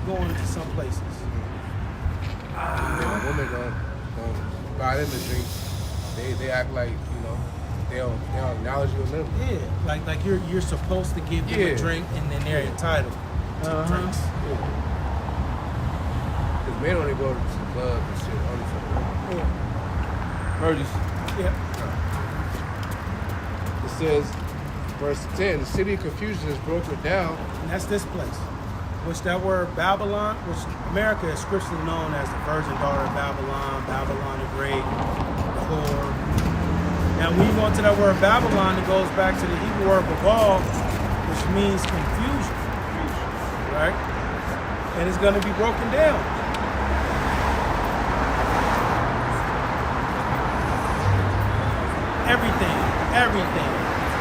going to some places. Women gonna buy them the drinks. They act like they don't acknowledge you a member. Yeah, like you're supposed to give them a drink and then they're entitled to drinks. Because men only go to the club and shit only for the Burgess. Yeah. It says, verse 10, the city of confusion is broken down. And that's this place. Which that word Babylon, which America is scripturally known as the virgin daughter of Babylon, Babylon the Great, the whore. Now when you go into that word Babylon, it goes back to the Hebrew word Babal, which means confusion. Right? And it's going to be broken down. everything.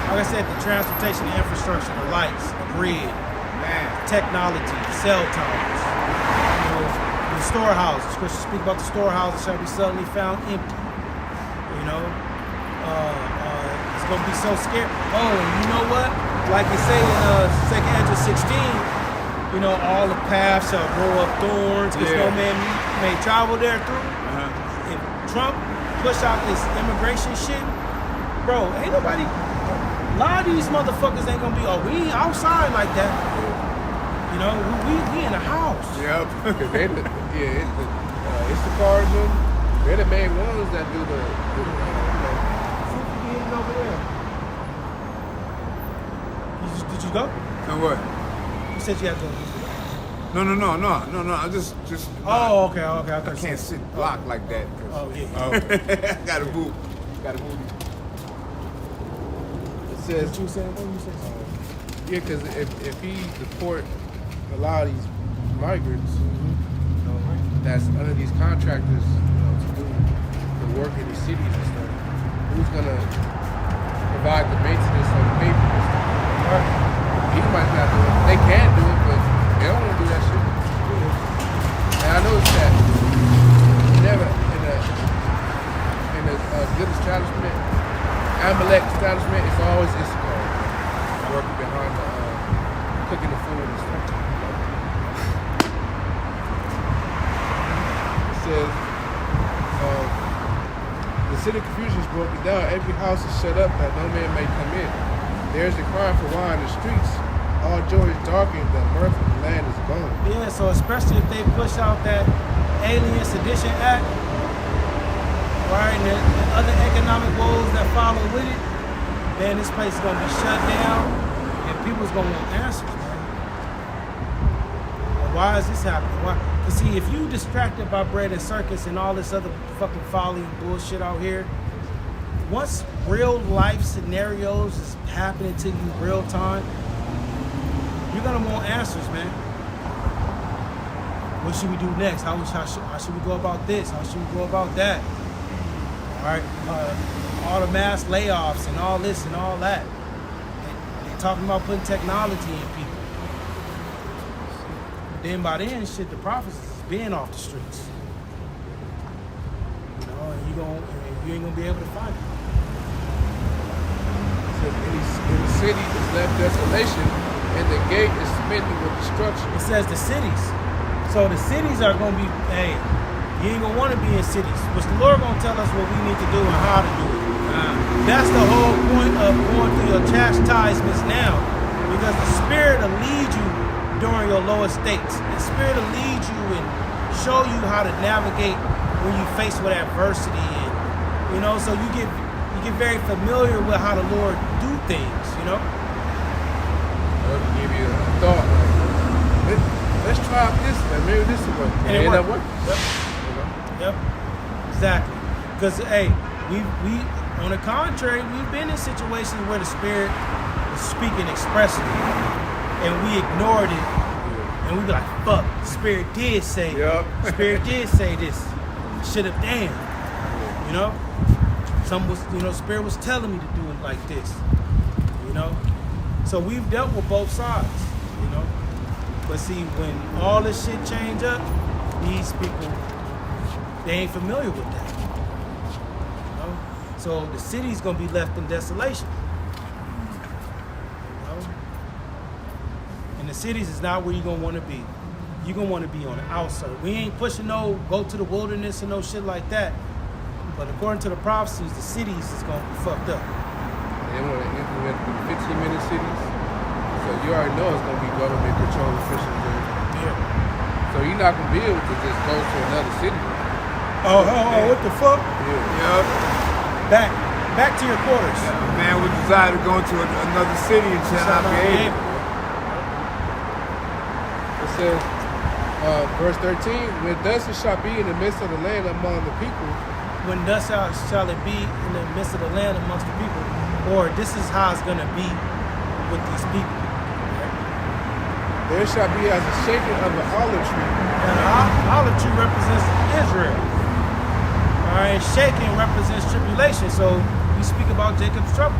Like I said, the transportation, the infrastructure, the lights, the grid, Man. technology, cell towers, you know, the storehouses. Scripture speak about the storehouses shall be suddenly found empty. You know, it's gonna be so scary. Oh, and you know what? Like it say in 2 Ezra 16, you know, all the paths shall grow up thorns, because no man may travel there through. Uh-huh. If Trump push out this immigration shit, bro, ain't nobody. A lot of these motherfuckers ain't gonna be. Oh, we ain't outside like that. You know, we in the house. Yep. It's the cardinal. They're the main ones that do the Getting over there. Did you go? And what? You said you had to go. No. I just. Oh, okay. I can't sit blocked like that. Oh, yeah. I gotta move. It says, What you saying? What you saying? yeah, because if he deport a lot of these migrants, that's under these contractors, to do the work in these cities and stuff, who's gonna provide the maintenance on the paper and stuff? He might not do it. They can do it, but they don't want to do that shit. And I noticed that never in a good establishment, Amalek establishment, it's always Issachar working behind the cooking the food and stuff. It says the city of confusion is broken down. Every house is shut up that no man may come in. There's a cry for wine in the streets. All joy is darkened. The mirth of the land is gone. Yeah, so especially if they push out that Alien Sedition Act, right, and the other economic woes that follow with it, man, this place is gonna be shut down, and people's gonna want answers, man. And why is this happening? Why? Cause see, if you distracted by bread and circus and all this other fucking folly and bullshit out here, once real life scenarios is happening to you real time, you're gonna want answers, man. What should we do next? How should we go about this? How should we go about that? All right, all the mass layoffs and all this and all that. They're talking about putting technology in people. But then by then, shit, the prophets is being off the streets. You know, and you ain't gonna be able to find it. So in the city is left desolation, and the gate is smitten with destruction. It says the cities. So the cities are gonna be, hey, you ain't gonna want to be in cities, which the Lord gonna tell us what we need to do and how to do it. That's the whole point of going through your chastisements now, because the Spirit will lead you during your lowest states. The Spirit will lead you and show you how to navigate when you face with adversity, and you know, so you get very familiar with how the Lord do things. You know. I'll give you a thought. Like, let's try out this, man. Maybe this will work. And it work. worked. Yep. Exactly. Because hey, we on the contrary, we've been in situations where the Spirit was speaking expressly, and we ignored it, and we be like, "Fuck, the Spirit did say, the Spirit did say this. Should have damn." You know, Spirit was telling me to do it like this. You know, so we've dealt with both sides. You know, but see, when all this shit change up, these people, they ain't familiar with that. You know? So the city's gonna be left in desolation. You know? And the cities is not where you're gonna wanna be. You're gonna wanna be on the outskirts. We ain't pushing go to the wilderness and no shit like that. But according to the prophecies, the cities is gonna be fucked up. They want to implement the 15-minute cities. So you already know it's going to be government controlled officials there. Yeah. So you're not going to be able to just go to another city. Oh, what the fuck? Yeah. Back to your quarters. A man would desire to go into another city and shall not be able. It says, verse 13, when thus it shall be in the midst of the land among the people. When thus shall it be in the midst of the land amongst the people, or this is how it's going to be with these people. Right? There shall be as a shaking of an olive tree. And the olive tree represents Israel. All right, shaking represents tribulation. So we speak about Jacob's trouble.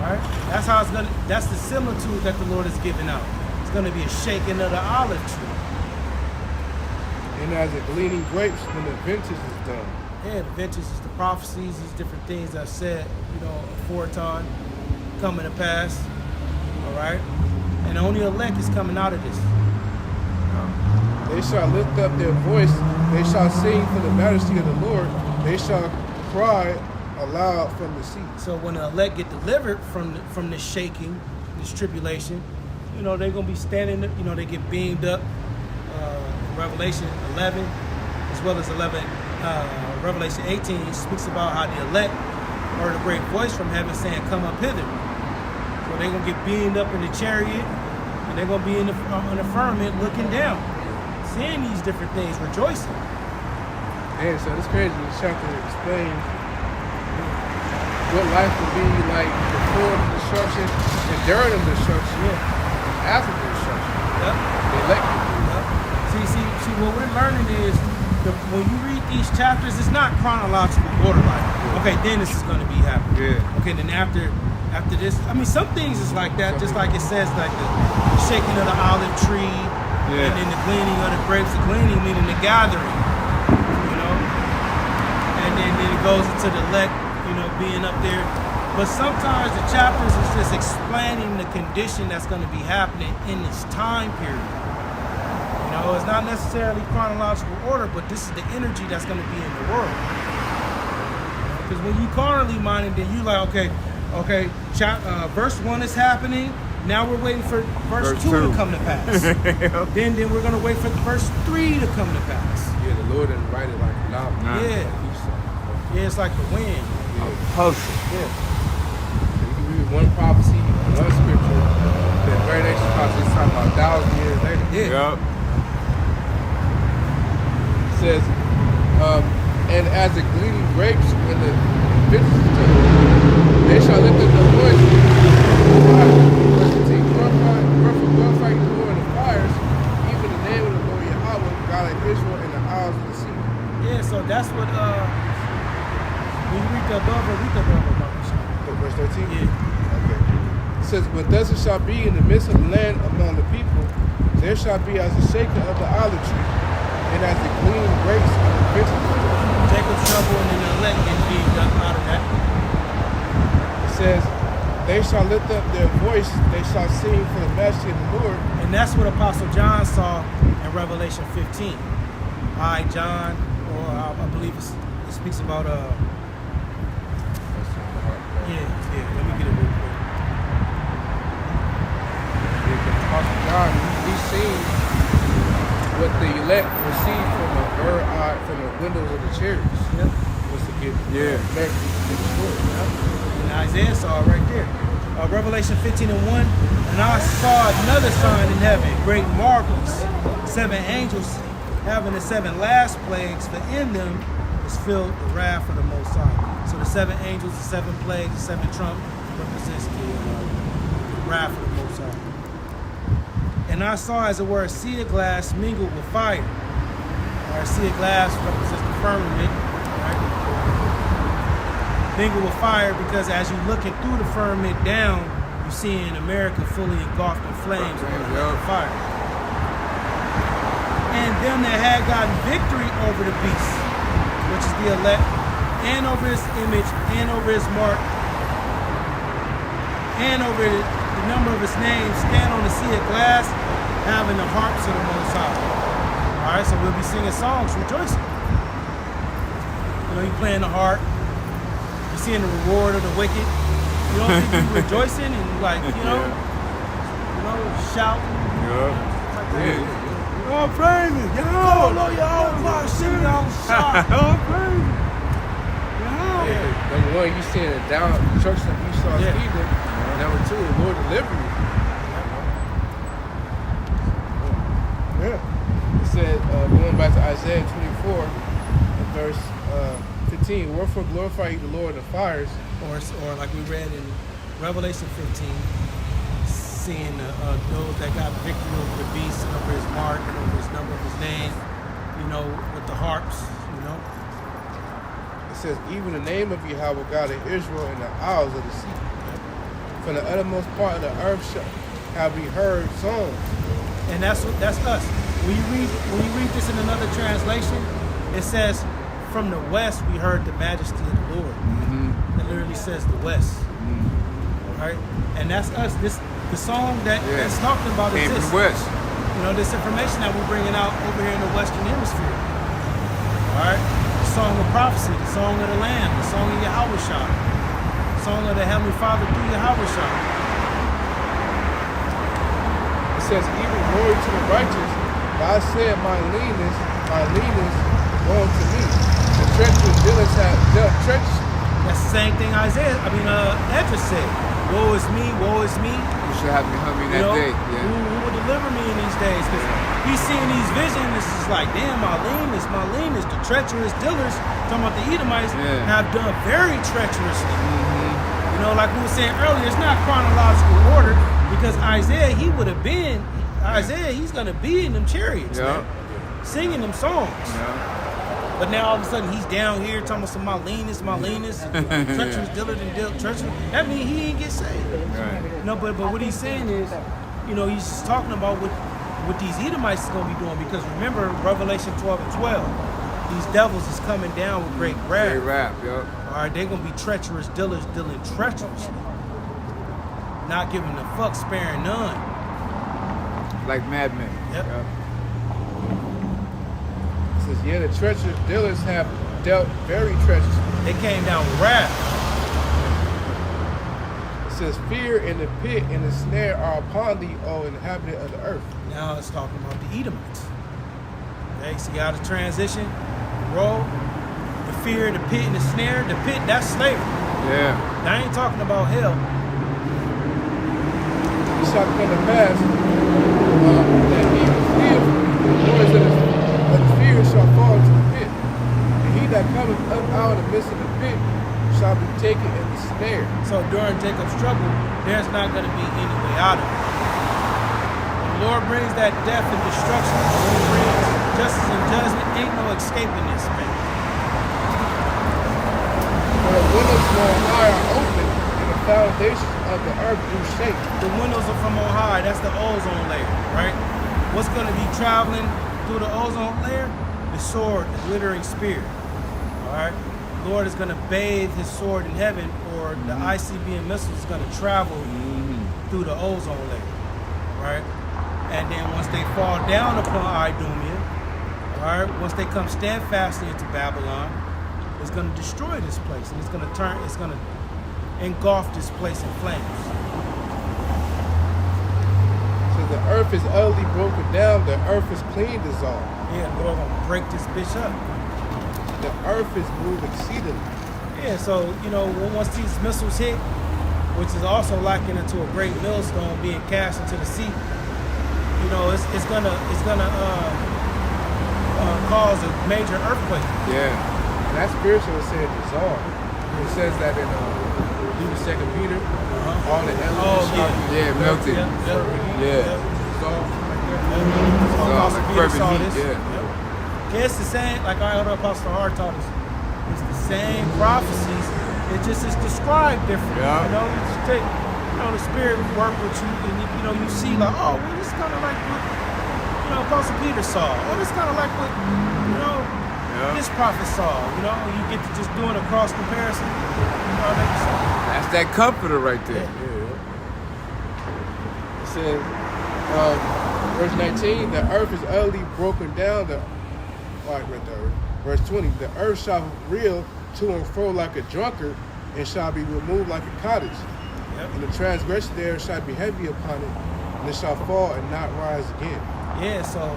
All right, that's how it's gonna. That's the similitude that the Lord is giving out. It's gonna be a shaking of the olive tree. And as it gleaning grapes when the vintage is done. Yeah, the vintage is the prophecies, these different things that said, aforetime, coming to pass. All right, and only elect is coming out of this. They shall lift up their voice, they shall sing for the majesty of the Lord, they shall cry aloud from the sea. So when the elect get delivered from this shaking, this tribulation, they're gonna be standing. They get beamed up. Revelation 11, as well as Revelation 18 speaks about how the elect heard a great voice from heaven saying, "Come up hither." So they're gonna get beamed up in the chariot, and they're gonna be on the firmament looking down, seeing these different things, rejoicing. And so it's crazy. This chapter explains what life would be like before the destruction and during the destruction, after the destruction. Yep. The elect. See, what we're learning is when you read these chapters, it's not chronological order. Like, okay, then this is going to be happening. Yeah. Okay, then after this, some things is like that. Just like it says, like the shaking of the olive tree, and then the gleaning of the grapes. The gleaning meaning the gathering, and then it goes into the elect, being up there. But sometimes the chapters is just explaining the condition that's going to be happening in this time period. It's not necessarily chronological order, but this is the energy that's going to be in the world. Because when you carnally minded, then you like, okay, verse 1 is happening. Now we're waiting for verse 2 to come to pass. then we're going to wait for verse 3 to come to pass. Yeah, the Lord didn't write it like a novel. Yeah, it's like the wind. Puzzle. Yeah. You can read one prophecy, one scripture, the very next prophecy is talking about 1,000 years later. Yeah. Yep. Says, and as the gleaning grapes when the vintage is done, they shall lift up their voice. Verse 15, glorify the Lord in the fires, even the name of the Lord Yahweh, God of Israel, in the isles of the sea. Yeah, so that's what when you read the above or read the above. Verse 13? Yeah. Okay. It says, but thus it shall be in the midst of the land among the people, there shall be as the shaking of the olive tree, and as the gleaning grapes of the vintage. Jacob's trouble and then the elect get beamed up out of that. It says, they shall lift up their voice, they shall sing for the majesty of the Lord. And that's what Apostle John saw in Revelation 15. John, or I believe it speaks about, let me get it real quick. Apostle John, he's seen what the elect received from the bird eye, from the windows of the chariots. Yep. Was to get And Isaiah saw it right there. Revelation 15:1. And I saw another sign in heaven, great marvels, 7 angels having the 7 last plagues, for in them is filled the wrath of the Most High. So the 7 angels, the 7 plagues, the 7 trump represents the wrath of the Most High. And I saw, as it were, a sea of glass mingled with fire. A sea of glass represents the firmament, right? Mingled with fire, because as you're looking through the firmament down, you see in America fully engulfed in flames of fire. And them that had gotten victory over the beast, which is the elect, and over his image, and over his mark, and over the number of his name, stand on the sea of glass, having the harps of the Most High. All right, so we'll be singing songs, rejoicing. You're playing the harp. You're seeing the reward of the wicked. You don't think you're rejoicing and shouting. Oh, praise it. Yo, Lord, y'all singing, y'all shout. Oh, praise it. Number one, you seeing it down destruction of Esau's kingdom. Number two, the Lord delivered you. It said, going back to Isaiah 24, verse 15, wherefore glorify ye the Lord in the fires. Or like we read in Revelation 15, seeing those that got victory over the beast, and over his mark, and over his number of his name, with the harps, says, even the name of Yahweh God of Israel in the isles of the sea. From the uttermost part of the earth have we heard songs. And that's us. When you read this in another translation, it says, from the west we heard the majesty of the Lord. Mm-hmm. It literally says the west. Mm-hmm. Right? And that's us. The song that's talking about is Came this. from West. You know, this information that we're bringing out over here in the Western Hemisphere. All right? The song of prophecy, the song of the Lamb, the song of Yahweh Shah, the song of the Heavenly Father through Yahweh Shah. It says, even glory to the righteous. God said, my leanness belong to me. The treacherous dealers have dealt treacherous. That's the same thing Ezra said. Woe is me, woe is me. You should have me humming that day. Yeah. Who will deliver me in these days? Because he's seeing these visions. This is like, damn, my leanness. The treacherous dealers, talking about the Edomites, have done very treacherously. Mm-hmm. You know, like we were saying earlier, it's not chronological order because Isaiah, he's going to be in them chariots, man, singing them songs. Yeah. But now all of a sudden he's down here talking about my leanness, treacherous dealer and treacherous. That means he ain't get saved. Right. You know, but what he's saying is, you know, he's just talking about what these Edomites is going to be doing. Because remember, Revelation 12 and 12, these devils is coming down with great wrath. Great rap, yo. All right, they're going to be treacherous dealers dealing treacherously. Not giving a fuck, sparing none. Like madmen. Yep. It says, yeah, the treacherous dealers have dealt very treacherously. They came down with wrath. It says, fear and the pit and the snare are upon thee, O inhabitant of the earth. Now it's talking about the Edomites. Okay, see how the transition roll? The fear, the pit, and the snare. The pit, that's slavery. Yeah. I ain't talking about hell. It shall come to pass that he will fear, the noise of the fear shall fall into the pit. And he that cometh up out of the midst of the pit shall be taken in the snare. So during Jacob's trouble, there's not going to be any way out of it. When the Lord brings that death and destruction, when he brings justice and judgment, ain't no escaping this, man. For the windows from on high are open, and the foundations of the earth do shake. The windows are from on high. That's the ozone layer, right? What's going to be traveling through the ozone layer? The sword, the glittering spear. All right? The Lord is going to bathe his sword in heaven, or the ICBM missile is going to travel through the ozone layer, right? And then once they fall down upon Idumea, all right, once they come steadfastly into Babylon, it's going to destroy this place, and it's going to engulf this place in flames. So the earth is utterly broken down, the earth is clean dissolved. Yeah, the Lord going to break this bitch up. The earth is moved exceedingly. Yeah, so, you know, once these missiles hit, which is also likened into a great millstone being cast into the sea, you know, it's gonna cause a major earthquake. Yeah. And that's spiritual, it said dissolve. It says that in Second Peter, all the elements melted. dissolved. Like fervent heat, Yeah, it's the same, like our elder Apostle Hart taught us. It's the same prophecies. It just is described different. Yeah. You know, you just take, you know, the Spirit work with you, and you know, you see like, oh, well, this is kind of like what, you know, Apostle Peter saw. Oh, this kind of like what, you know, this prophet saw. You know, you get to just doing a cross comparison. You know, That's that comforter right there. It says, verse 19, the earth is utterly broken down. Verse 20, the earth shall reel to and fro like a drunkard, and shall be removed like a cottage. And the transgression there shall be heavy upon it, and it shall fall and not rise again. Yeah, so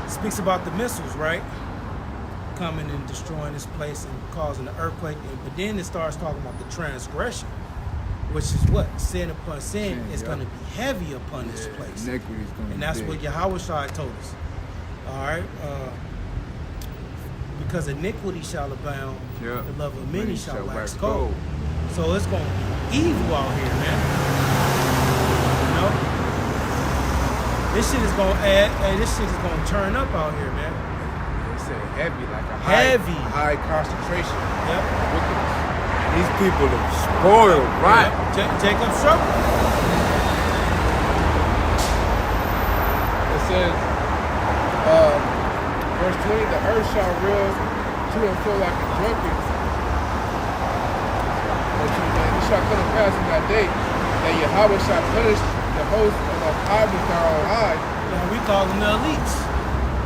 it speaks about the missiles, right? Coming and destroying this place and causing an earthquake. But then it starts talking about the transgression, which is what? Sin upon sin is going to be heavy upon this place. And that's what Yahweh Shai told us. All right? Because iniquity shall abound, the love of many shall wax cold. So it's going to be evil out here, man. You know? This shit is going to turn up out here, man. It said heavy, like a Heavy. high concentration. Yep. Wickedness. These people are spoiled, right? Jacob struggled. It says, verse 20, the earth shall reel to and fro like a drunkard. It shall come to pass in that day that Yahweh shall punish the host of highways that are on high. Now we call them the elites.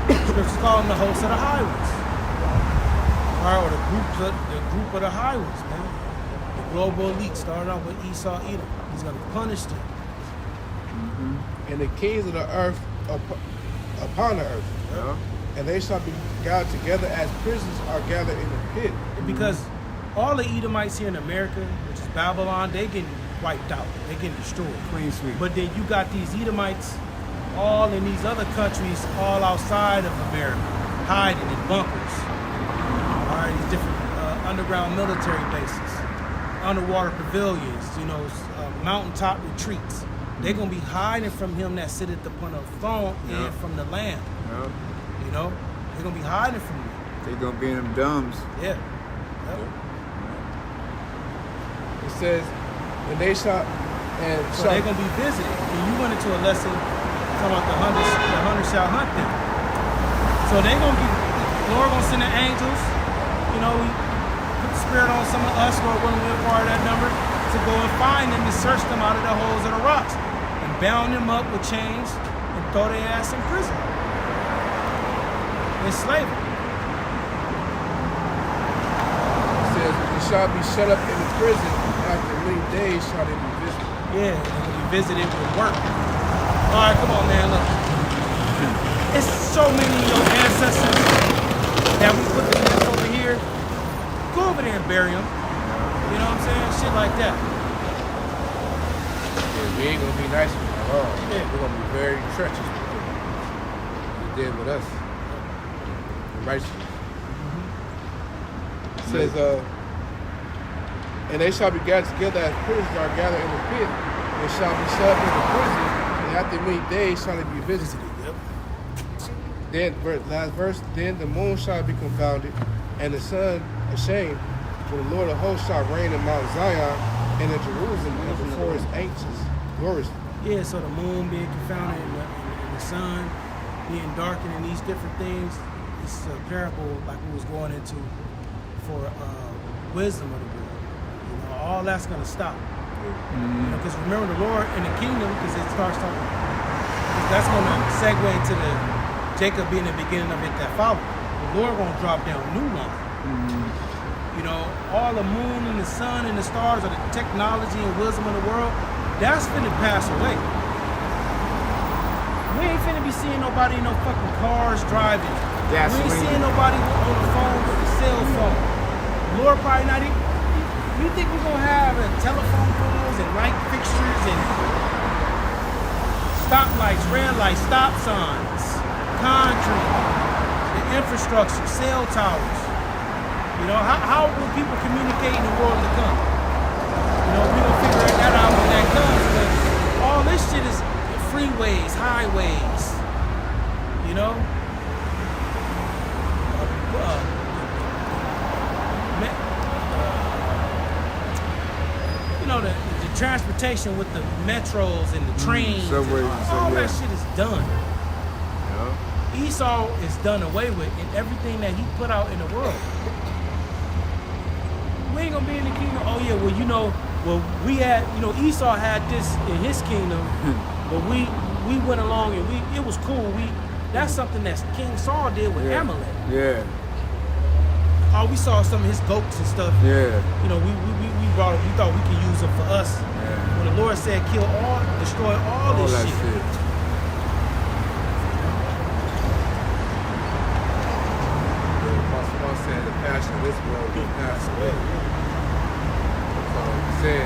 Scriptures call them the hosts of the highways. Or the group of the highways, man. The global elite started out with Esau, Edom. He's going to punish them. And the kings of the earth upon the earth. Yeah. And they shall be gathered together as prisoners are gathered in the pit. Because all the Edomites here in America, which is Babylon, they getting wiped out. They getting destroyed. Clean sweep. But then you got these Edomites all in these other countries, all outside of America, hiding in bunkers. All right, these different underground military bases, underwater pavilions, mountaintop retreats. They're going to be hiding from him that sitteth upon a throne Yeah. and from the land. Yeah. They're going to be hiding from him. They gonna be in them dumbs. Yeah. Yep. It says, and they shall, and So they're going to be visited. And you went into a lesson talking about the hunter shall hunt them. So they're going to be, the Lord going to send the angels. We put the spirit on some of us, Lord, when we're part of that number, to go and find them and search them out of the holes of the rocks and bound them up with chains and throw their ass in prison. Enslave them. It says, they shall be shut up in the prison, after many days shall they be visited. Yeah, they're going to be visited with work. All right, come on, man, look. It's so many of your ancestors that we put to death over here. Go over there and bury them. You know what I'm saying? Shit like that. Yeah, we ain't gonna be nice with them at all. Yeah. We're gonna be very treacherous with them. They did with us. Righteousness. It says, and they shall be gathered together as prisoners are gathered in the pit. They shall be shut up in the prison, and after many days shall they be visited. Yep. Then, last verse, then the moon shall be confounded, and the sun ashamed, for the Lord of hosts shall reign in Mount Zion and in Jerusalem and before his angels. Gloriously. Yeah, so the moon being confounded and the sun being darkened and these different things, it's a parable like we was going into for wisdom of the world. All that's going to stop. Because remember the Lord in the kingdom, because it starts talking, because that's going to segue into the Jacob being the beginning of it that followed. The Lord going to drop down new line. All the moon and the sun and the stars, or the technology and wisdom of the world, that's finna pass away. We ain't finna be seeing nobody in no fucking cars driving. We ain't seeing nobody on the phone with a cell phone. Lord probably not even. You think we're gonna have telephone poles and light fixtures and stoplights, red lights, stop signs, concrete, the infrastructure, cell towers? How will people communicate in the world to come? We're gonna figure that out when that comes. But all this shit is freeways, highways. The transportation with the metros and the trains, subways, all that shit is done. Yeah. Esau is done away with, and everything that he put out in the world. We ain't gonna be in the kingdom. Oh yeah, we had, Esau had this in his kingdom, but we went along and it was cool. That's something that King Saul did with Amalek. Yeah. Oh, we saw some of his goats and stuff. Yeah. We brought it. We thought we could use them for us. Yeah. When the Lord said, destroy all this that shit. Apostle said the passion of this world will pass away. So he said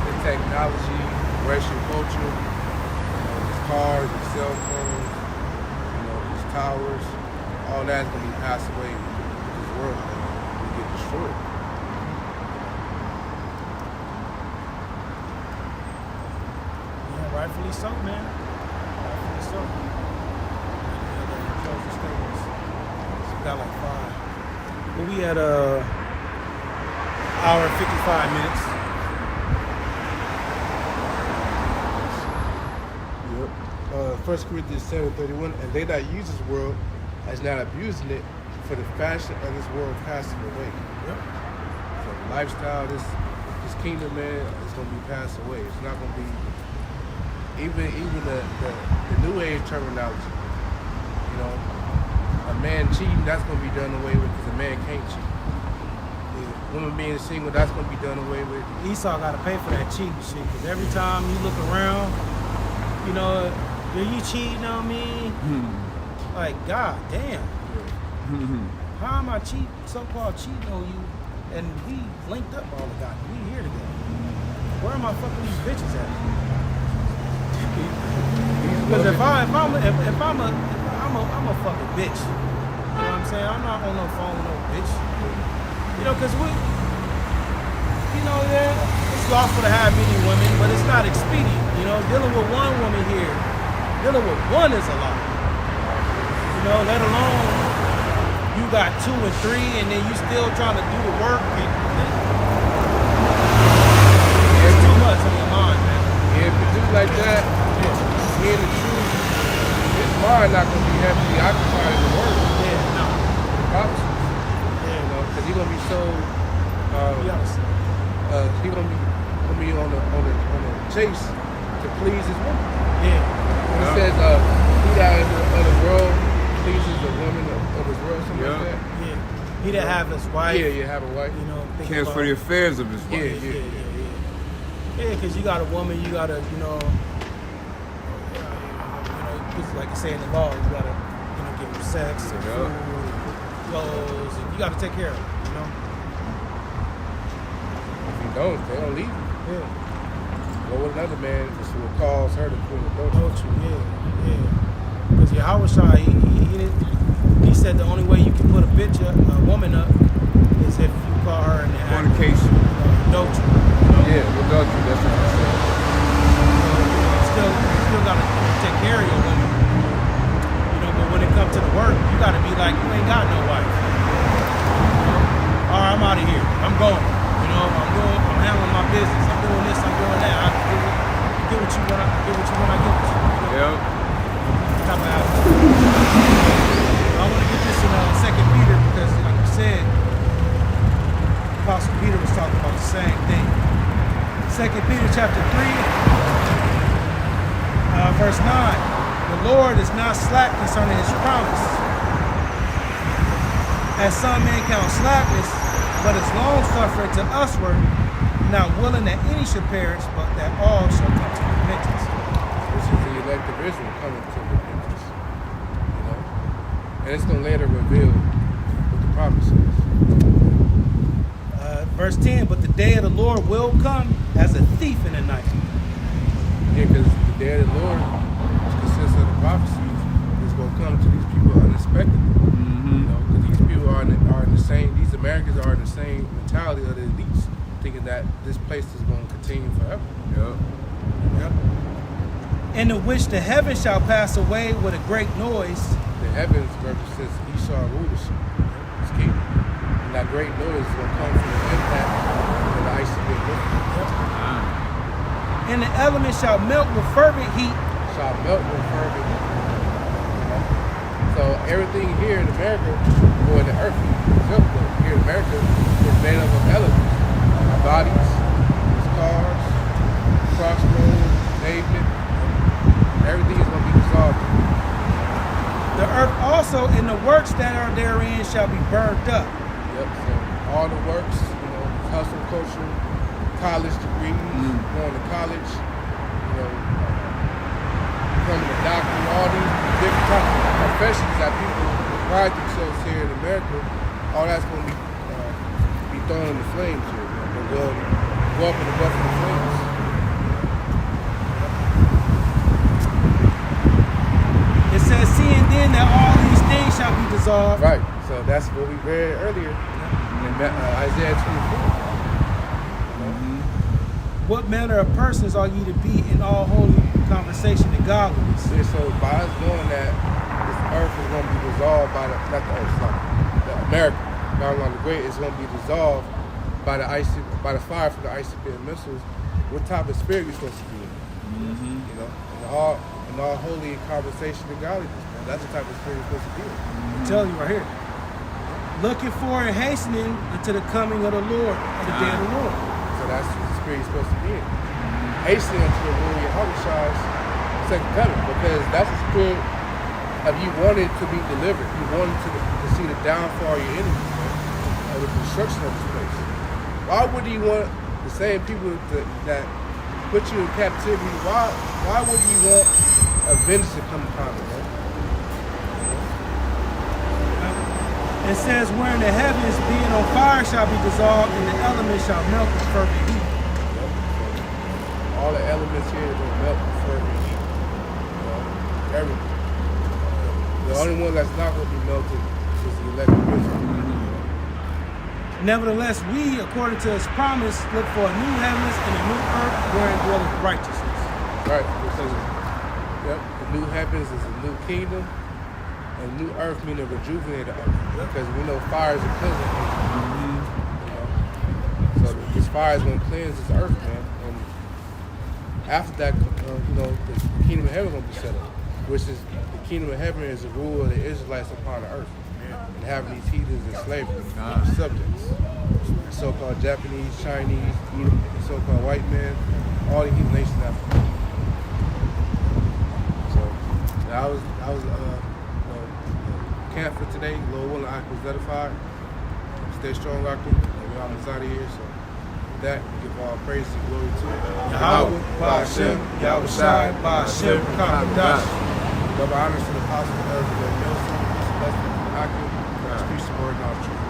the technology, racial culture, these cars, these cell phones, these towers, all that's gonna be passed away with this world. We get destroyed. Yeah, rightfully so, man. Rightfully so. got like 5. But we had hour and 55 minutes. Yep. 1 Corinthians 7:31, and they that use this world as not abusing it, for the fashion of this world passing away. Yep. So the lifestyle, this kingdom, man, is gonna be passed away. It's not gonna be even the new age terminology. You know, a man cheating, that's gonna be done away with because a man can't cheat. Woman being single, that's gonna be done away with. Esau got to pay for that cheating shit, because every time you look around, you know, are you cheating on me? Like, god damn. How am I so-called cheating on you, and we linked up all the time. We here together. Where am I fucking these bitches at? Because if I'm a fucking bitch. You know what I'm saying? I'm not on no phone with no bitch. You know, because it's lawful to have many women, but it's not expedient. You know, dealing with one woman here, dealing with one is a lot. You know, let alone you got 2 and 3, and then you still trying to do the work. It's too much on your mind, man. Yeah, if you do like that, hearing the truth, his mind not gonna be heavily occupied in the word. Yeah, no. The prophecies. Yeah, You know, because he's gonna be so. He's gonna be on the chase to please his woman. Yeah. When it says he that of the world pleases the woman of his world, something like that. Yeah. He didn't have his wife. Yeah, have a wife. You know, Cares for the affairs of his wife. Yeah, because you got a woman, you gotta, just like you say in the law, you gotta, give them sex and food, clothes, and you gotta take care of them, If you don't, they don't leave you. Yeah. Go with another man, this will cause her to commit adultery. Yeah. Because Yahweh he said the only way you can put a woman up, is if you call her in the act of Fornication. adultery. Yeah, adultery, that's what he said. You still gotta take care of your woman. But when it comes to the work, you gotta be like, you ain't got no wife. All right, I'm out of here. I'm going. I'm handling my business. I'm doing this. I'm doing that. I get what you when I get what you. Yeah. Type of attitude. I want to get this in 2 Peter, because, like you said, Apostle Peter was talking about the same thing. 2 Peter chapter 3, verse 9. The Lord is not slack concerning his promise, as some men count slackness, but is long suffering to usward, not willing that any should perish, but that all shall come to repentance. This is the elect of Israel coming to repentance. And it's going to later reveal what the promise is. Verse 10, but the day of the Lord will come as a thief in the night. Yeah, because the day of the Lord, which consists of the prophecies, is going to come to these people unexpectedly. Because these people are in the same, these Americans are in the same mentality of the elites, thinking that this place is going to continue forever. Yep. In the which the heavens shall pass away with a great noise. The heavens represents Esau rulership, his kingdom. And that great noise is going to come from the impact of the ice being lifted. And the elements shall melt with fervent heat. Shall melt with fervent heat. So everything here in America, or in the earth, here in America, is made up of elements. Our bodies, these cars, crossroads, pavement, everything is going to be dissolved. The earth also and the works that are therein shall be burned up. Yep, so all the works, hustle culture, college degrees, going to college, becoming a doctor, all these different types of professions that people pride themselves here in America, all that's going to be thrown in the flames here. They'll go up in the bucket of flames. It says, seeing then that all these things shall be dissolved. Right, so that's what we read earlier in Isaiah 24. What manner of persons are ye to be in all holy conversation and godliness? Yeah, so by us doing that, this earth is going to be dissolved by the America, Babylon the Great is going to be dissolved by the fire from the ICBM missiles. What type of spirit we supposed to be in? You know, and all holy conversation and godliness, man. That's the type of spirit we're supposed to be in. I'm telling you right here. Looking for and hastening unto the coming of the Lord, of the day of the Lord. So that's the spirit you're supposed to be in. Hastening unto the Lord, your Yahweh's second coming, because that's the spirit of you wanting to be delivered. You wanting to see the downfall of your enemies, man, and the destruction of this place. Why would you want the same people that put you in captivity? Why would you want a vengeance to come upon them, man? It says, wherein the heavens being on fire shall be dissolved, and the elements shall melt with fervent heat. All the elements here are going to melt with fervent heat. You know, everything. The only one that's not going to be melted is the elect of Israel. Nevertheless, we, according to his promise, look for a new heavens and a new earth wherein dwelleth righteousness. Right. Because, the new heavens is a new kingdom, and new earth meaning a rejuvenated earth. Because we know fire is a cleansing agent. You know? So this fire is going to cleanse this earth, man. And after that, the kingdom of heaven is going to be set up, which is the kingdom of heaven is the rule of the Israelites upon the earth. And having these heathens in slavery, subjects. So-called Japanese, Chinese, Edom, so-called white men, all the heathen nations after. So I was camp for today. Lord willing, I was edified. Stay strong out there. We're almost out of here. So with that, we give all praise and glory to Yahweh, Ba'ashem, Yahweh Shai, Ba'ashem, Kamadash. Double honors to the apostle of the Nelson, Celestial Akim, preach the word and all truth.